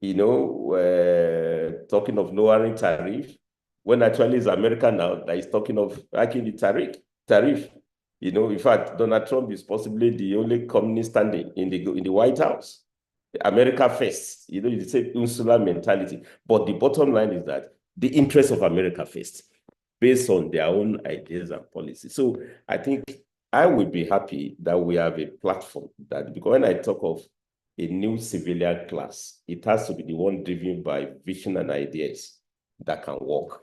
You know, talking of lowering tariff, when actually it's America now that is talking of hiking the tariff. You know, in fact, Donald Trump is possibly the only communist standing in the White House. America first, you know, it's the insular mentality. But the bottom line is that the interest of America first, based on their own ideas and policies. So I think I would be happy that we have a platform that, because when I talk of a new civilian class, it has to be the one driven by vision and ideas that can work,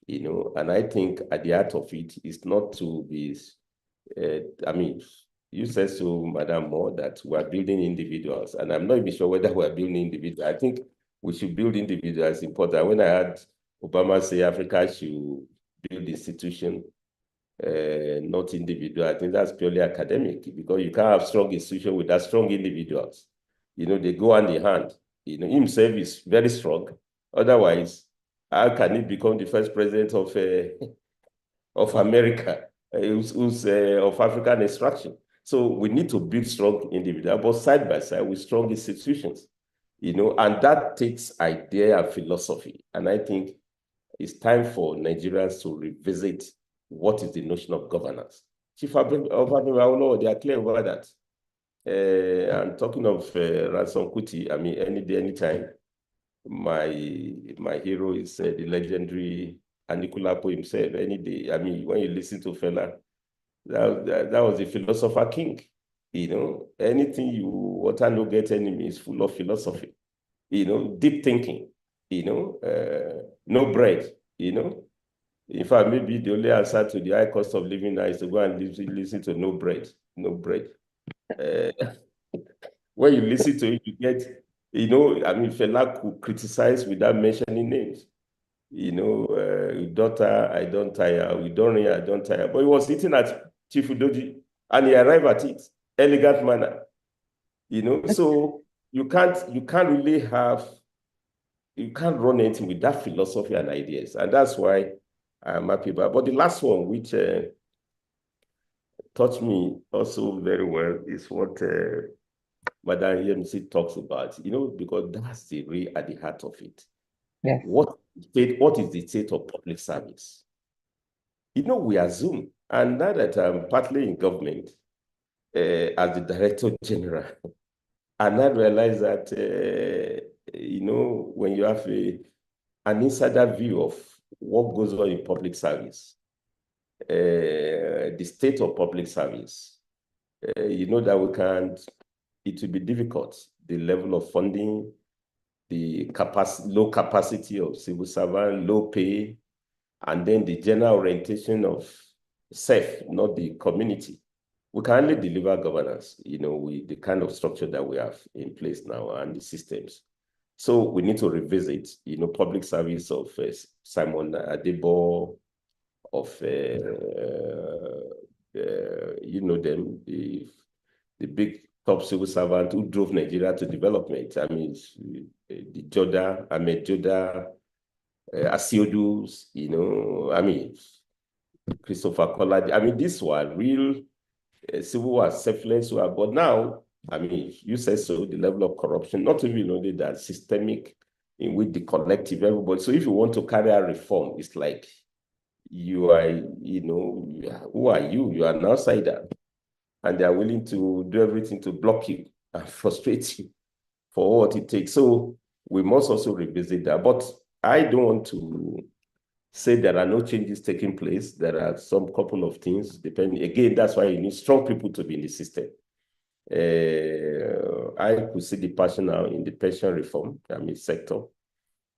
you know. And I think at the heart of it is not to be, I mean, you said so, Madam Moore, that we are building individuals, and I'm not even sure whether we are building individuals. I think we should build individuals. Important. When I heard Obama say Africa should build institution, not individual, I think that's purely academic, because you can't have strong institution without strong individuals. You know, they go hand in hand. You know, himself is very strong. Otherwise, how can he become the first president of America, who's of African extraction? So we need to build strong individuals, but side by side with strong institutions, you know, and that takes idea and philosophy. And I think it's time for Nigerians to revisit what is the notion of governance. Chief Abimbola, they are clear over that. I'm talking of Ransom Kuti. I mean, any day, anytime. My hero is the legendary Anikulapo himself. Any day. I mean, when you listen to Fela, that was a philosopher king. You know, anything you water no get enemy is full of philosophy. You know, deep thinking. You know, no bread. You know. In fact, maybe the only answer to the high cost of living now is to go and listen to no bread. No bread. When you listen to it, you get, you know, I mean, Fela could criticize without mentioning names. You know, daughter, I don't tire. We don't I don't tire. But he was sitting at Chief Udoji, and he arrived at it, elegant manner. You know, so you can't really have, you can't run anything with that philosophy and ideas, and that's why I'm happy about. But the last one, which touched me also very well, is what Madam Yemisi talks about, you know, because that's the real at the heart of it. Yes. What is the state of public service? We assume, and now that I'm partly in government as the Director General, and I realize that, when you have an insider view of what goes on in public service, the state of public service, that it will be difficult, the level of funding, the low capacity of civil servant, low pay, and then the general orientation of self, not the community. We can only deliver governance, with the kind of structure that we have in place now and the systems. So we need to revisit, public service of Simon Adebo, of, them, the big top civil servant who drove Nigeria to development. I mean, Ahmed Joda, Asiodus, Christopher Collard. These were real civil war, selfless war. But now, you said so, the level of corruption, not even only that, systemic, in which the collective, everybody. So if you want to carry out reform, it's like you are, who are you? You are an outsider. And they are willing to do everything to block you and frustrate you for what it takes. So we must also revisit that. But I don't want to say there are no changes taking place. There are some couple of things, depending. Again, that's why you need strong people to be in the system. I could see the passion now in the pension reform, sector.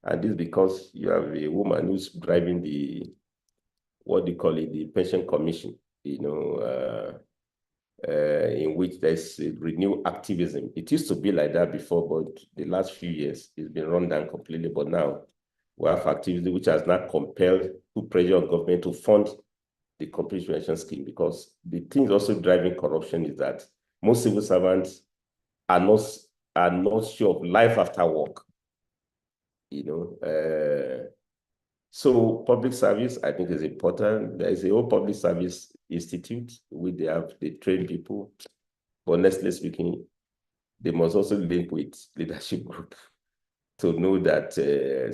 And this is because you have a woman who's driving the pension commission, in which there's renewed activism. It used to be like that before, but the last few years, it's been run down completely. But now we have activism which has not compelled put pressure on government to fund the complete pension scheme, because the things also driving corruption is that most civil servants are not sure of life after work. So public service, I think, is important. There is a whole public service institute where they train people. But honestly speaking, they must also link with leadership group to know that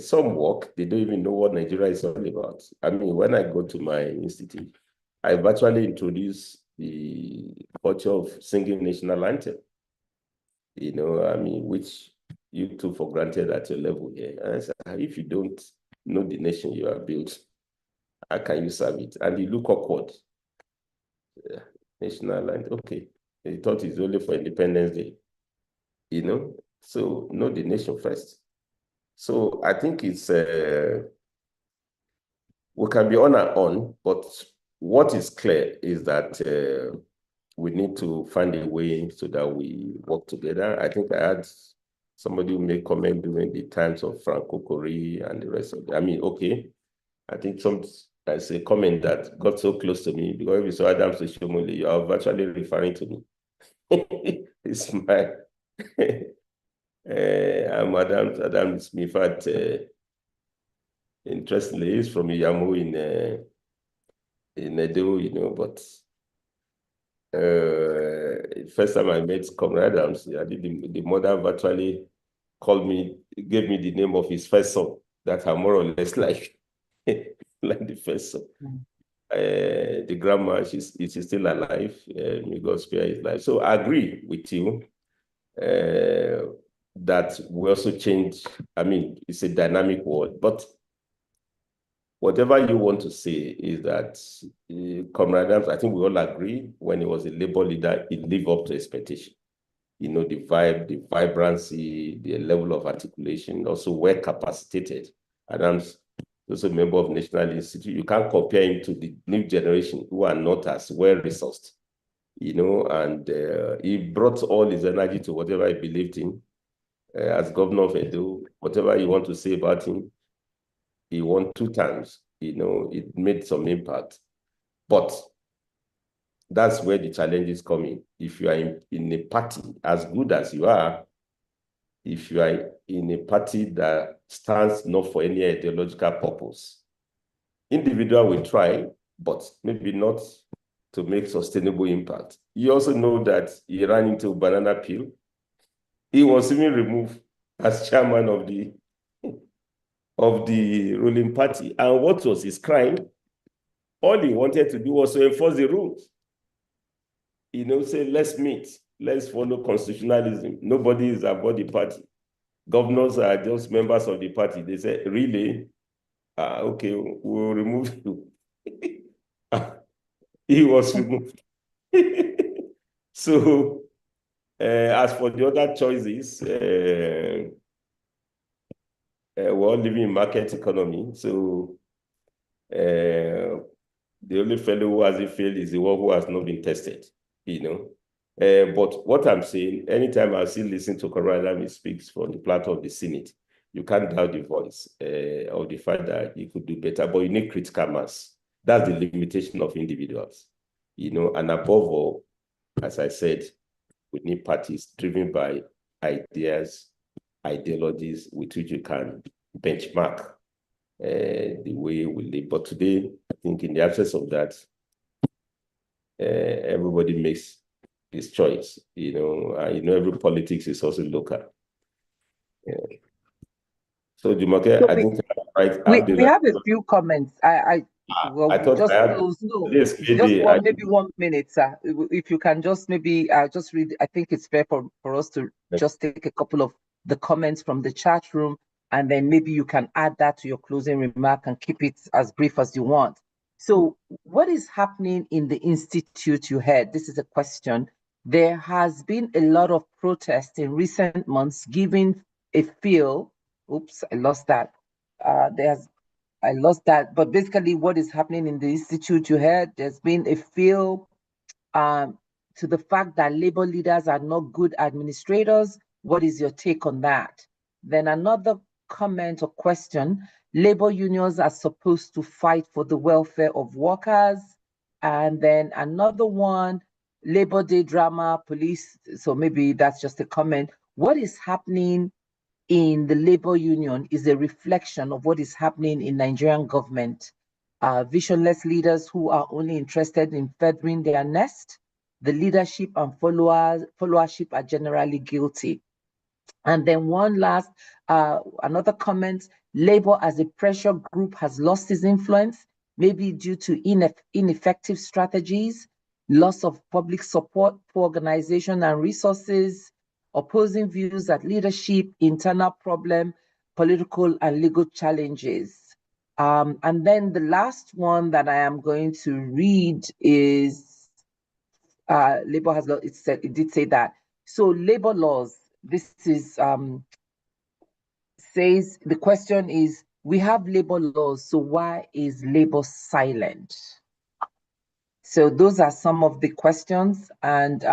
some work, they don't even know what Nigeria is all about. When I go to my institute, I virtually introduce the culture of singing national anthem, which you took for granted at your level here. And I said, if you don't know the nation you have built, how can you serve it? And you look awkward. National anthem, okay. They thought it's only for Independence Day, So know the nation first. So I think it's, we can be on and on, but what is clear is that we need to find a way so that we work together. I think I had somebody who made comment during the times of Franco Kori and the rest of them. Okay. I think I say comment that got so close to me, because if you saw Adams Oshomole, you are virtually referring to me. It's my I'm Adam Smith. In fact, interestingly, he's from Yamu in Edo, but first time I met Comrade Adams, the mother virtually called me, gave me the name of his first son that are more or less like the first son. The grandma, she's still alive. May God spare his life. So I agree with you that we also change. It's a dynamic world, but whatever you want to say is that Comrade Adams, I think we all agree, when he was a labor leader, he lived up to expectation. The vibe, the vibrancy, the level of articulation, also well capacitated. Adams, also a member of National Institute. You can't compare him to the new generation who are not as well resourced, and he brought all his energy to whatever he believed in. As governor of Edo, whatever you want to say about him, he won 2 times. It made some impact. But that's where the challenges come in. If you are in a party, as good as you are, if you are in a party that stands not for any ideological purpose, individual will try, but maybe not to make sustainable impact. You also know that he ran into a banana peel. He was even removed as chairman of of the ruling party. And what was his crime? All he wanted to do was to enforce the rules. Say, let's meet, let's follow constitutionalism. Nobody is above the party. Governors are just members of the party. They say, really? Okay, we'll remove you. He was removed. So, as for the other choices, we're all living in market economy. So, the only fellow who hasn't failed is the one who has not been tested, But what I'm saying, anytime I still listen to Korarami speaks from the platform of the Senate, you can't doubt the voice of the fact that he could do better, but you need critical mass. That's the limitation of individuals, and above all, as I said, we need parties driven by ideas, ideologies with which you can benchmark the way we live. But today, I think in the absence of that, everybody makes his choice, every politics is also local. So, Jumoke, I think we have a few comments. I thought just I had close. No, this lady, maybe 1 minute, sir. If you can just maybe just read. I think it's fair for us to just take a couple of the comments from the chat room, and then maybe you can add that to your closing remark and keep it as brief as you want. So, what is happening in the institute you heard? This is a question. There has been a lot of protest in recent months, giving a feel. Oops, I lost that. I lost that. But basically, what is happening in the institute you heard, there's been a feel to the fact that labor leaders are not good administrators. What is your take on that? Then another comment or question, labor unions are supposed to fight for the welfare of workers. And then another one, Labor Day drama, police. So maybe that's just a comment. What is happening in the labor union is a reflection of what is happening in Nigerian government. Visionless leaders who are only interested in feathering their nest. The leadership and followership are generally guilty. And then one last, another comment, labor as a pressure group has lost its influence, maybe due to ineffective strategies, loss of public support for organization and resources, opposing views at leadership, internal problem, political and legal challenges. And then the last one that I am going to read is labor has it did say that. So labor laws, this is says the question is, we have labor laws, so why is labor silent? So those are some of the questions, and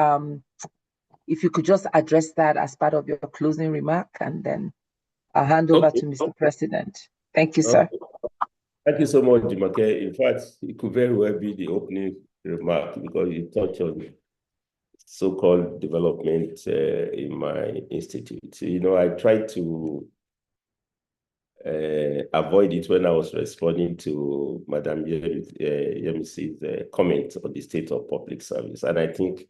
if you could just address that as part of your closing remark, and then I'll hand over to Mr. President. Thank you, sir. Thank you so much, Jumoke. In fact, it could very well be the opening remark because you touched on so-called development in my institute. I tried to avoid it when I was responding to Madam Yemisi's comment on the state of public service. And I think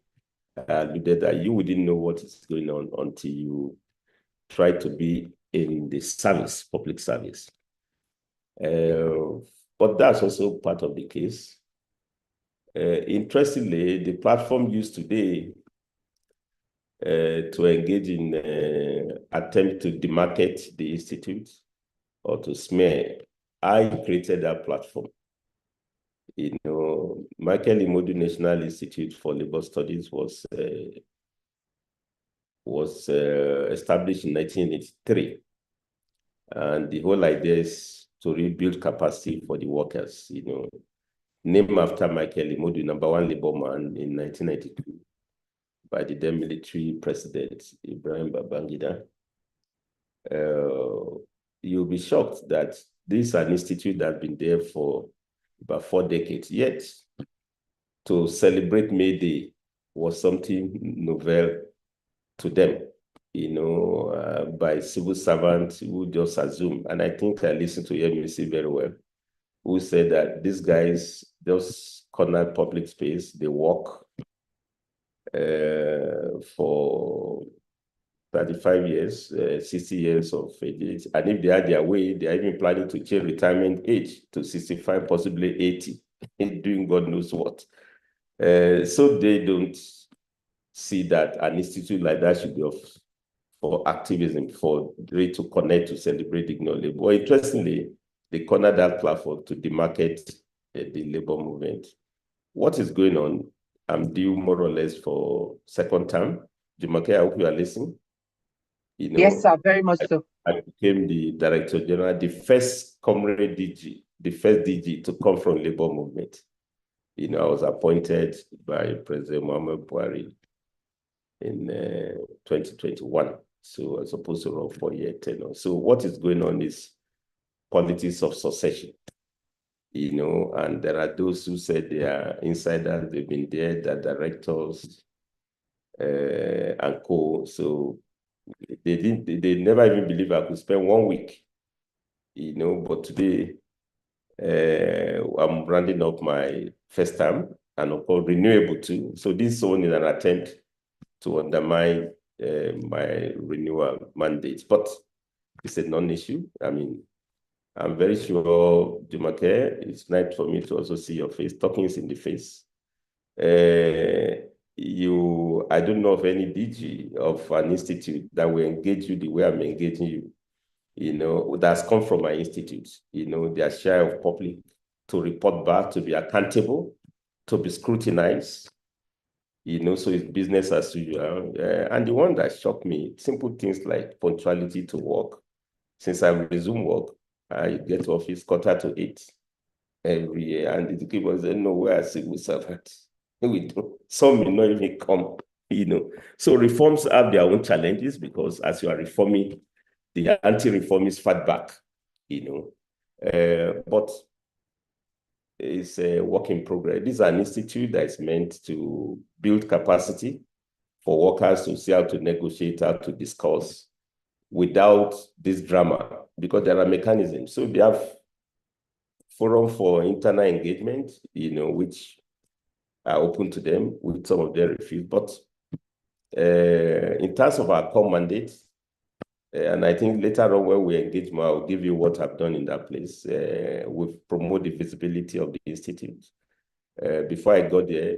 I alluded that you wouldn't know what is going on until you try to be in the service, public service. But that's also part of the case. Interestingly, the platform used today to engage in attempt to demarket the institute or to smear, I created that platform. Michael Imodu National Institute for Labor Studies was established in 1983. And the whole idea is to rebuild capacity for the workers, named after Michael Imodu, #1 labor man in 1992 by the then military president, Ibrahim Babangida. You'll be shocked that this is an institute that's been there for about 4 decades, yet to celebrate May Day was something novel to them, by civil servants who just assume. And I think I listened to Yemisi very well, who said that these guys just corner public space, they work for 35 years, 60 years of age. And if they are their way, they are even planning to change retirement age to 65, possibly 80, doing God knows what. So they don't see that an institute like that should be for activism, for really to connect, to celebrate dignity labor. But interestingly, they cornered that platform to demarcate the labor movement. What is going on? I'm due more or less for second term. Jumoke, I hope you are listening. You know, yes, sir, very much so. I became the Director General, the first comrade DG, the first DG to come from labor movement. You know, I was appointed by President Muhammad Buhari in 2021. So I was supposed to run for a year tenure. So what is going on is politics of succession. You know, and there are those who said they are insiders, they've been there, they're directors and co. So they never even believe I could spend 1 week, you know, but today I'm rounding up my first term and of course renewable too. So this one is an attempt to undermine my renewal mandate, but it's a non-issue. I mean, I'm very sure, Jumoke, it's nice for me to also see your face. Talking is in the face. I don't know of any DG of an institute that will engage you the way I'm engaging you, you know, that's come from my institute. You know, they are shy of public to report back, to be accountable, to be scrutinized, you know, so it's business as usual. And the one that shocked me, simple things like punctuality to work. Since I resumed work, I get to office 7:45 every year, and the people say, no, we are civil servants. We do. Some may not even come, you know. So reforms have their own challenges because as you are reforming, the anti-reformists fight back, you know. But it's a work in progress. This is an institute that is meant to build capacity for workers to see how to negotiate, how to discuss without this drama, because there are mechanisms. So they have forum for internal engagement, you know, which are open to them, with some of them refuse. But in terms of our core mandate, and I think later on when we engage more, I'll give you what I've done in that place. We've promoted the visibility of the institute. Before I got there,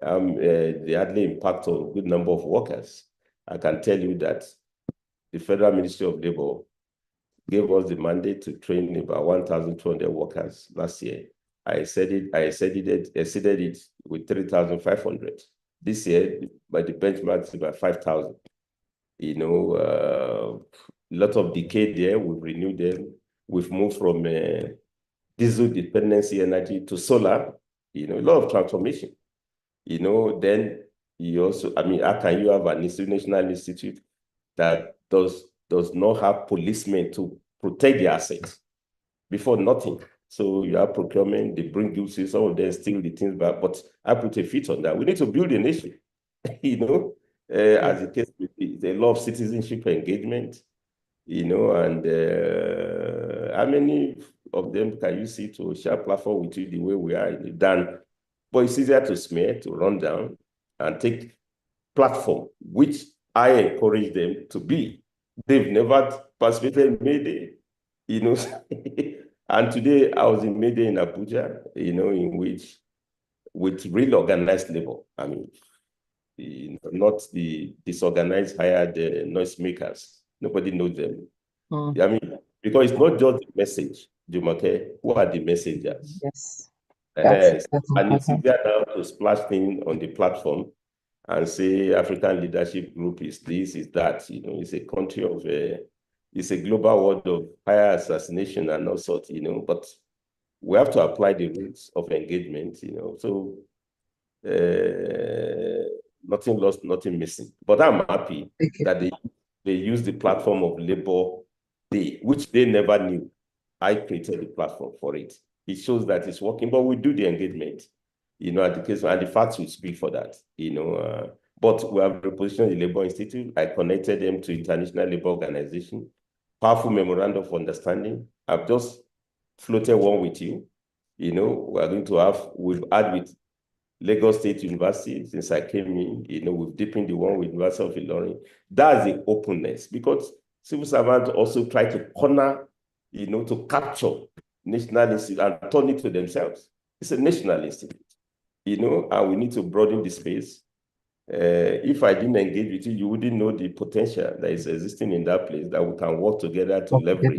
they hardly impact on a good number of workers. I can tell you that the Federal Ministry of Labor gave us the mandate to train about 1,200 workers last year. I exceeded it with 3,500. This year, by the benchmark, it's about 5,000. You know, a lot of decay there. We've renewed them. We've moved from diesel dependency energy to solar. You know, a lot of transformation. You know, then you also, I mean, how can you have an national institute that does not have policemen to protect the assets? Before, nothing. So you have procurement, they bring you, see some of them steal the things back, but I put a feet on that. We need to build a nation, you know, as the case may be. There's a lot of citizenship engagement, you know, and how many of them can you see to share platform with you the way we are done? But it's easier to smear, to run down, and take platform, which I encourage them to be. They've never participated in Mayday, you know. And today I was in Mayday in Abuja, you know, in which with real organized labor. I mean, you know, not the disorganized hired noisemakers. Nobody knows them. I mean, because it's not just the message, Jumoke. Who are the messengers? Yes. And it's easier now to splash things on the platform and say African Leadership Group is this, is that. You know, it's a country of it's a global world of higher assassination and all sorts, you know, but we have to apply the rules of engagement, you know. So nothing lost, nothing missing. But I'm happy that they use the platform of Labor Day, which they never knew. I created the platform for it. It shows that it's working, but we do the engagement, you know, at the case, and the facts will speak for that, you know. But we have repositioned the Labor Institute. I connected them to International Labor Organization. Powerful memorandum of understanding. I've just floated one with you. You know, we're going to have, we've had with Lagos State University, since I came in, we've deepened the one with University of Ilorin. That's the openness, because civil servants also try to corner, to capture national institute and turn it to themselves. It's a national institute, and we need to broaden the space. If I didn't engage with you, you wouldn't know the potential that is existing in that place, that we can work together to leverage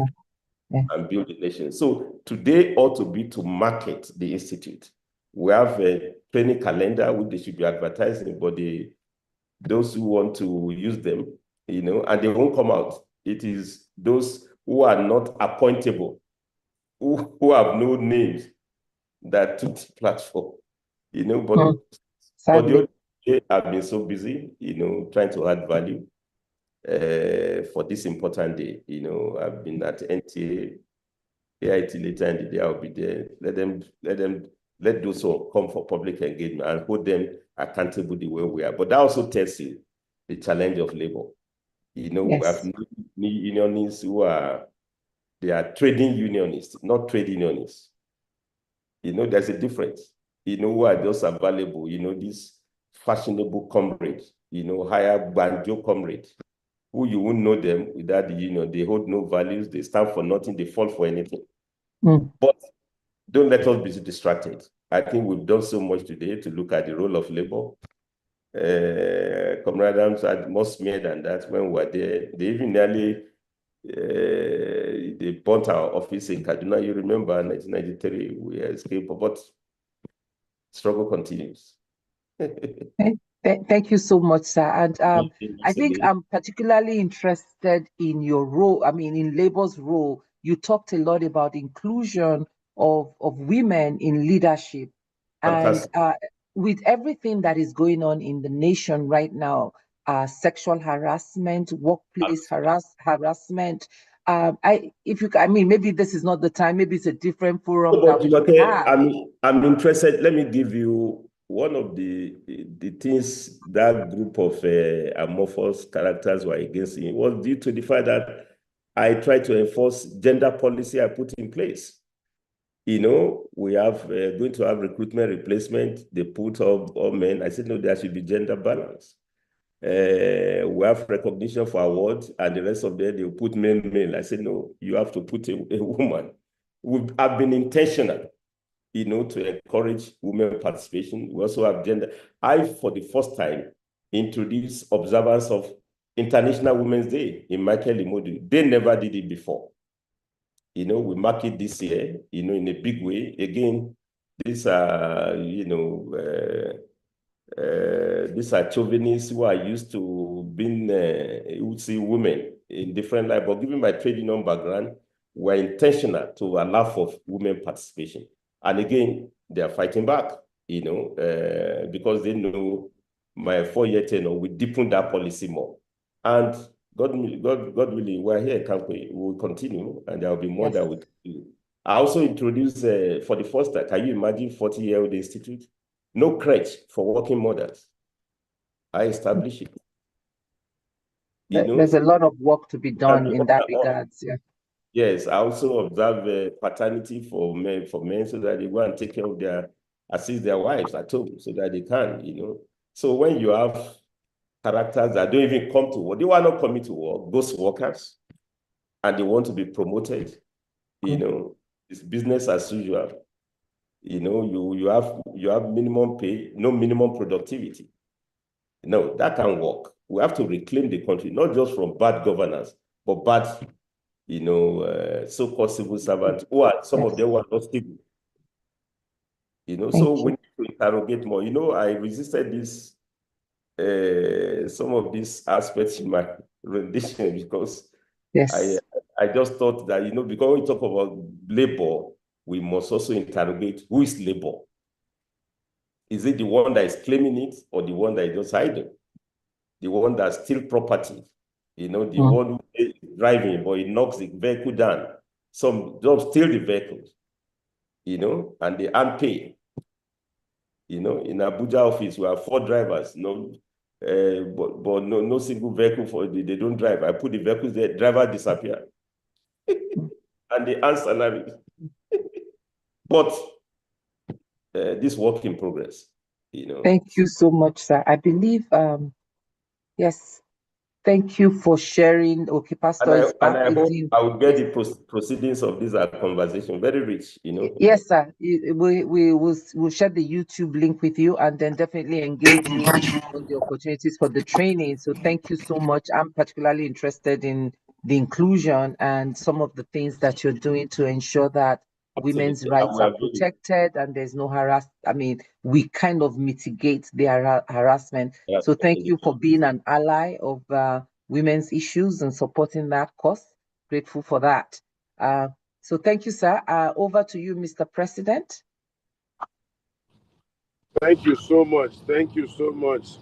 and build the nation. So today ought to be to market the institute. We have a training calendar which they should be advertising, but those who want to use them, and they won't come out. It is those who are not appointable, who have no names, that took the platform, but I've been so busy, trying to add value for this important day. I've been at NTA, AIT later in the day, I'll be there. Let those who come for public engagement and hold them accountable the way we are. But that also tells you the challenge of labor. We have unionists they are trading unionists, not trade unionists. There's a difference. Who are just available, these fashionable comrades, higher banjo comrades, who you won't know them without the union. They hold no values, they stand for nothing, they fall for anything. But don't let us be distracted. I think we've done so much today to look at the role of labor. Comrade Adams had more smear than that when we were there. They even nearly they burnt our office in Kaduna. You remember, 1993, we escaped, but struggle continues. Thank you so much, sir. And I think I'm particularly interested in your role, in labor's role. You talked a lot about inclusion of women in leadership. Fantastic. And with everything that is going on in the nation right now, sexual harassment, workplace harassment, maybe this is not the time, maybe it's a different forum. I'm interested. Let me give you one of the things that group of amorphous characters were against me was due to the fact that I tried to enforce gender policy I put in place. We have going to have recruitment replacement. They put all men. I said, no, there should be gender balance. We have recognition for awards, and the rest of them, they put male. I said, no, you have to put a woman. I've been intentional, to encourage women participation. We also have gender. I, for the first time, introduced observance of International Women's Day in Michael Imodu. They never did it before. We mark it this year, in a big way. Again, these are, these are chauvinists who are used to being, you would see women in different life. But given my trade union background, we're intentional to allow for women participation. And again, they are fighting back, because they know my 4-year tenure, we deepen that policy more. And God willing, we're here, can't we? We'll continue, and there will be more that we can do. I also introduced, for the first time, can you imagine 40-year-old institute? No crèche for working mothers. I established it. There's a lot of work to be done in that regards. Yeah. Yes, I also observe paternity for men, so that they go and take care of assist their wives at home, so that they can, So when you have characters that don't even come to work, they are not coming to work, ghost workers, and they want to be promoted, it's business as usual. You have minimum pay, no minimum productivity. No, that can work. We have to reclaim the country, not just from bad governance, but bad, so-called civil servants, who are some of them who are not stable. So we need to interrogate more. I resisted this, some of these aspects in my rendition, because I just thought that, because when we talk about labor, we must also interrogate who is labor. Is it the one that is claiming it, or the one that is just idle? The one that steals property, the one who is driving, but he knocks the vehicle down. Some don't steal the vehicles, and they aren't paid. In Abuja office, we have 4 drivers, but no single vehicle they don't drive. I put the vehicles there, driver disappear. And they earn salary. But this work in progress. you know. Thank you so much, sir. I believe, yes, thank you for sharing. Okay, Pastor is back. I hope I will get the proceedings of this conversation very rich, you know. Yes, sir. We'll share the YouTube link with you and then definitely engage you on the opportunities for the training. So thank you so much. I'm particularly interested in the inclusion and some of the things that you're doing to ensure that women's rights are protected and there's no we kind of mitigate the harassment. So thank you for being an ally of women's issues and supporting that cause. Grateful for that. So thank you, sir. Over to you, Mr. President. Thank you so much. Thank you so much,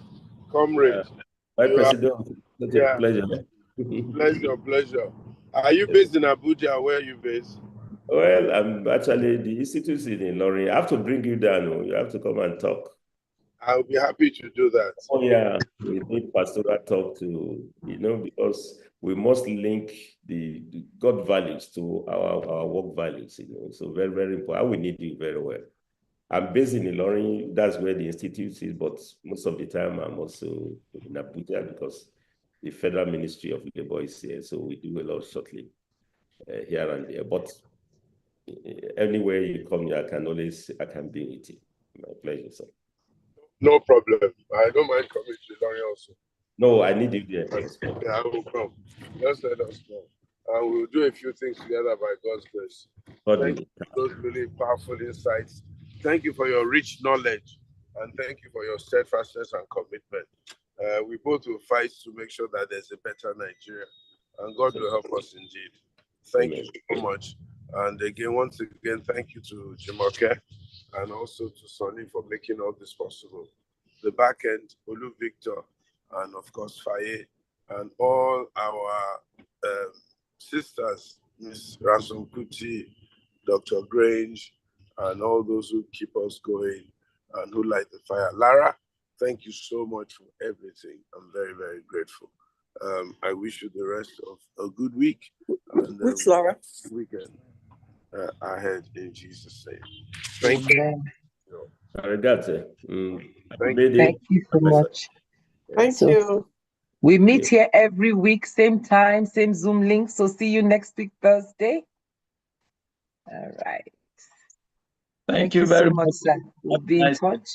comrade. My President, it's a pleasure. Pleasure. Are you based in Abuja? Where are you based? Well, I'm actually, the institute is in Ilorin. I have to bring you down. You have to come and talk. I'll be happy to do that. Oh, yeah. We need pastoral talk to, because we must link the God values to our work values, So very, very important. We need you very well. I'm based in Ilorin. That's where the institute is, but most of the time I'm also in Abuja because the Federal Ministry of Labor is here. So we do a lot shortly here and there. But anywhere you come here, I can be with you. My pleasure, sir. No problem. I don't mind coming to Ilorin also. No, I need you there. Yeah, I will come. Just let us know. And we'll do a few things together by God's grace. Thank you for those really powerful insights. Thank you for your rich knowledge. And thank you for your steadfastness and commitment. We both will fight to make sure that there's a better Nigeria. And God will help us indeed. Thank you so much. And again, once again, thank you to Jumoke and also to Sonny for making all this possible. The back end, Olu Victor, and of course, Faye, and all our sisters, Ms. Ransom Kuti, Dr. Grange, and all those who keep us going and who light the fire. Lara, thank you so much for everything. I'm very, very grateful. I wish you the rest of a good week. And Lara? Weekend ahead in Jesus' name. Thank you. Thank you so much. Thank you. We meet here every week, same time, same Zoom link. So see you next week, Thursday. All right. Thank you very much, sir. We'll be in touch.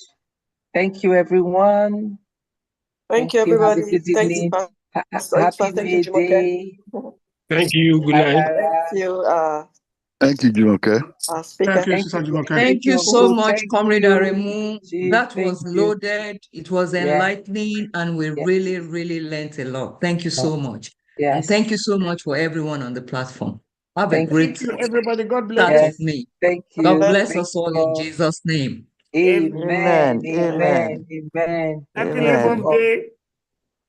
Thank you, everyone. Thank you, everybody. Have a good evening. Happy May Day. Thank you. Good night. Thank you. Thank you, Jumoke. Thank you, Sister Jumoke. Thank you so much, Comrade Aremu. That was loaded. It was enlightening, and we really, really learned a lot. Thank you so much. Yes. And thank you so much for everyone on the platform. Have a great Thank you, everybody. God bless you. start with me. Thank you. God bless us all in Jesus' name. Amen. Amen. Amen. Happy Labor Day.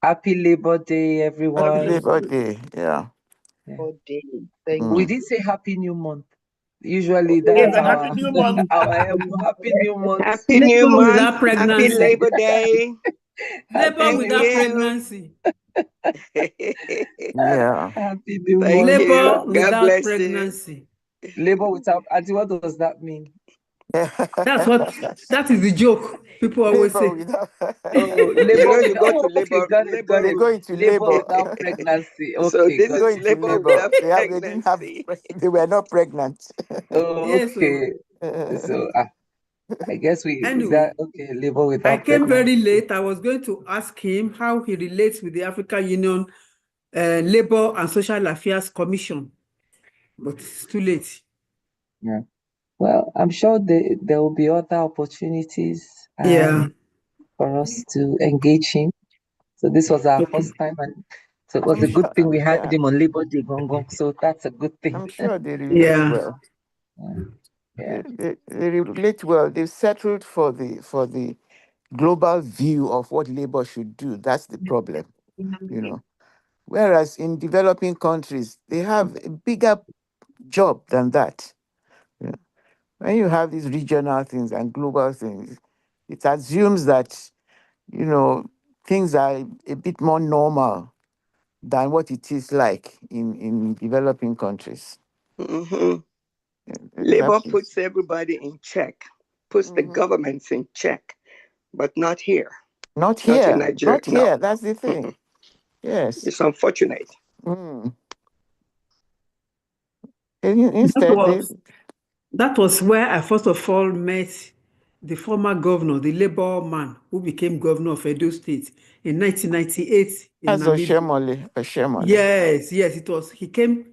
Happy Labor Day, everyone. Happy Labor Day. Yeah. We did say Happy New Month. Usually that's Happy New Month. Happy New Month. Happy New Month. Without pregnancy. Happy Labor Day. Labor without pregnancy. Yeah. Happy New Month. Labor without pregnancy. Labor without. Auntie, what does that mean? That is the joke people always say. Labor you go to labor. They go into labor without pregnancy. Okay, so this is labor without they were not pregnant. Okay. So I guess anyway, labor without I came pregnancy. very late. I was going to ask him how he relates with the African Union Labor and Social Affairs Commission, but it's too late. Yeah. Well, I'm sure there will be other opportunities for us to engage him. So this was our first time, and so it was a good thing we had him on Labor Day, Gong. So that's a good thing. I'm sure they relate well. They relate well. They've settled for the global view of what labor should do. That's the problem, Whereas in developing countries, they have a bigger job than that. When you have these regional things and global things, it assumes that, things are a bit more normal than what it is like in developing countries. Mm-hmm. Labor puts everybody in check, puts the governments in check. but not here. Not Not in here. Nigeria. Not here. No. That's the thing. Yes. It's unfortunate. Mm. Instead, That was where I first of all met the former governor, the Labour man who became governor of Edo State in 1998 in as Namibia. Oshemole. Yes, it was. He came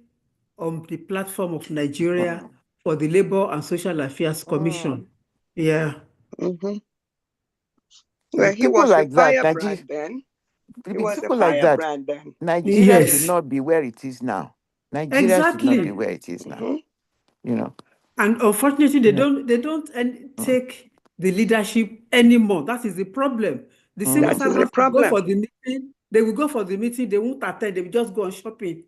on the platform of Nigeria for the Labour and Social Affairs Commission. Yeah. Mm-hmm. Well, he People was like a that, firebrand then. He was a people like that, firebrand then. Nigeria Yes. should not be where it is now. Nigeria should not be where it is now. Mm-hmm. You know. And unfortunately, they don't take the leadership anymore. That is the problem. The civil That is the servants will go problem. for the meeting. They will go for the meeting. They won't attend. They will just go on shopping.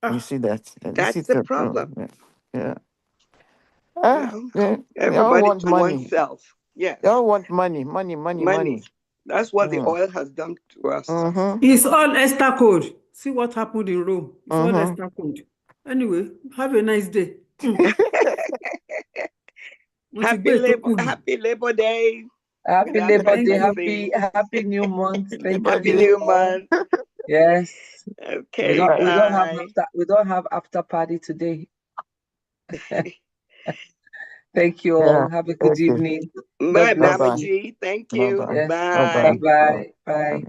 You see that? That's the problem. Yeah. Well, They all everybody want to money. oneself. Yes. They all want money. That's what the oil has done to us. It's all Esther code. See what happened in Rome. It's all Esther code. Anyway, have a nice day. Happy Labor Day. Happy Labor Day. Happy new month. Thank you. Happy new month. Yes. Okay. We don't have after party today. Thank you all. Have a good evening. Bye, Mama G. Thank you. Yes. Bye. Bye.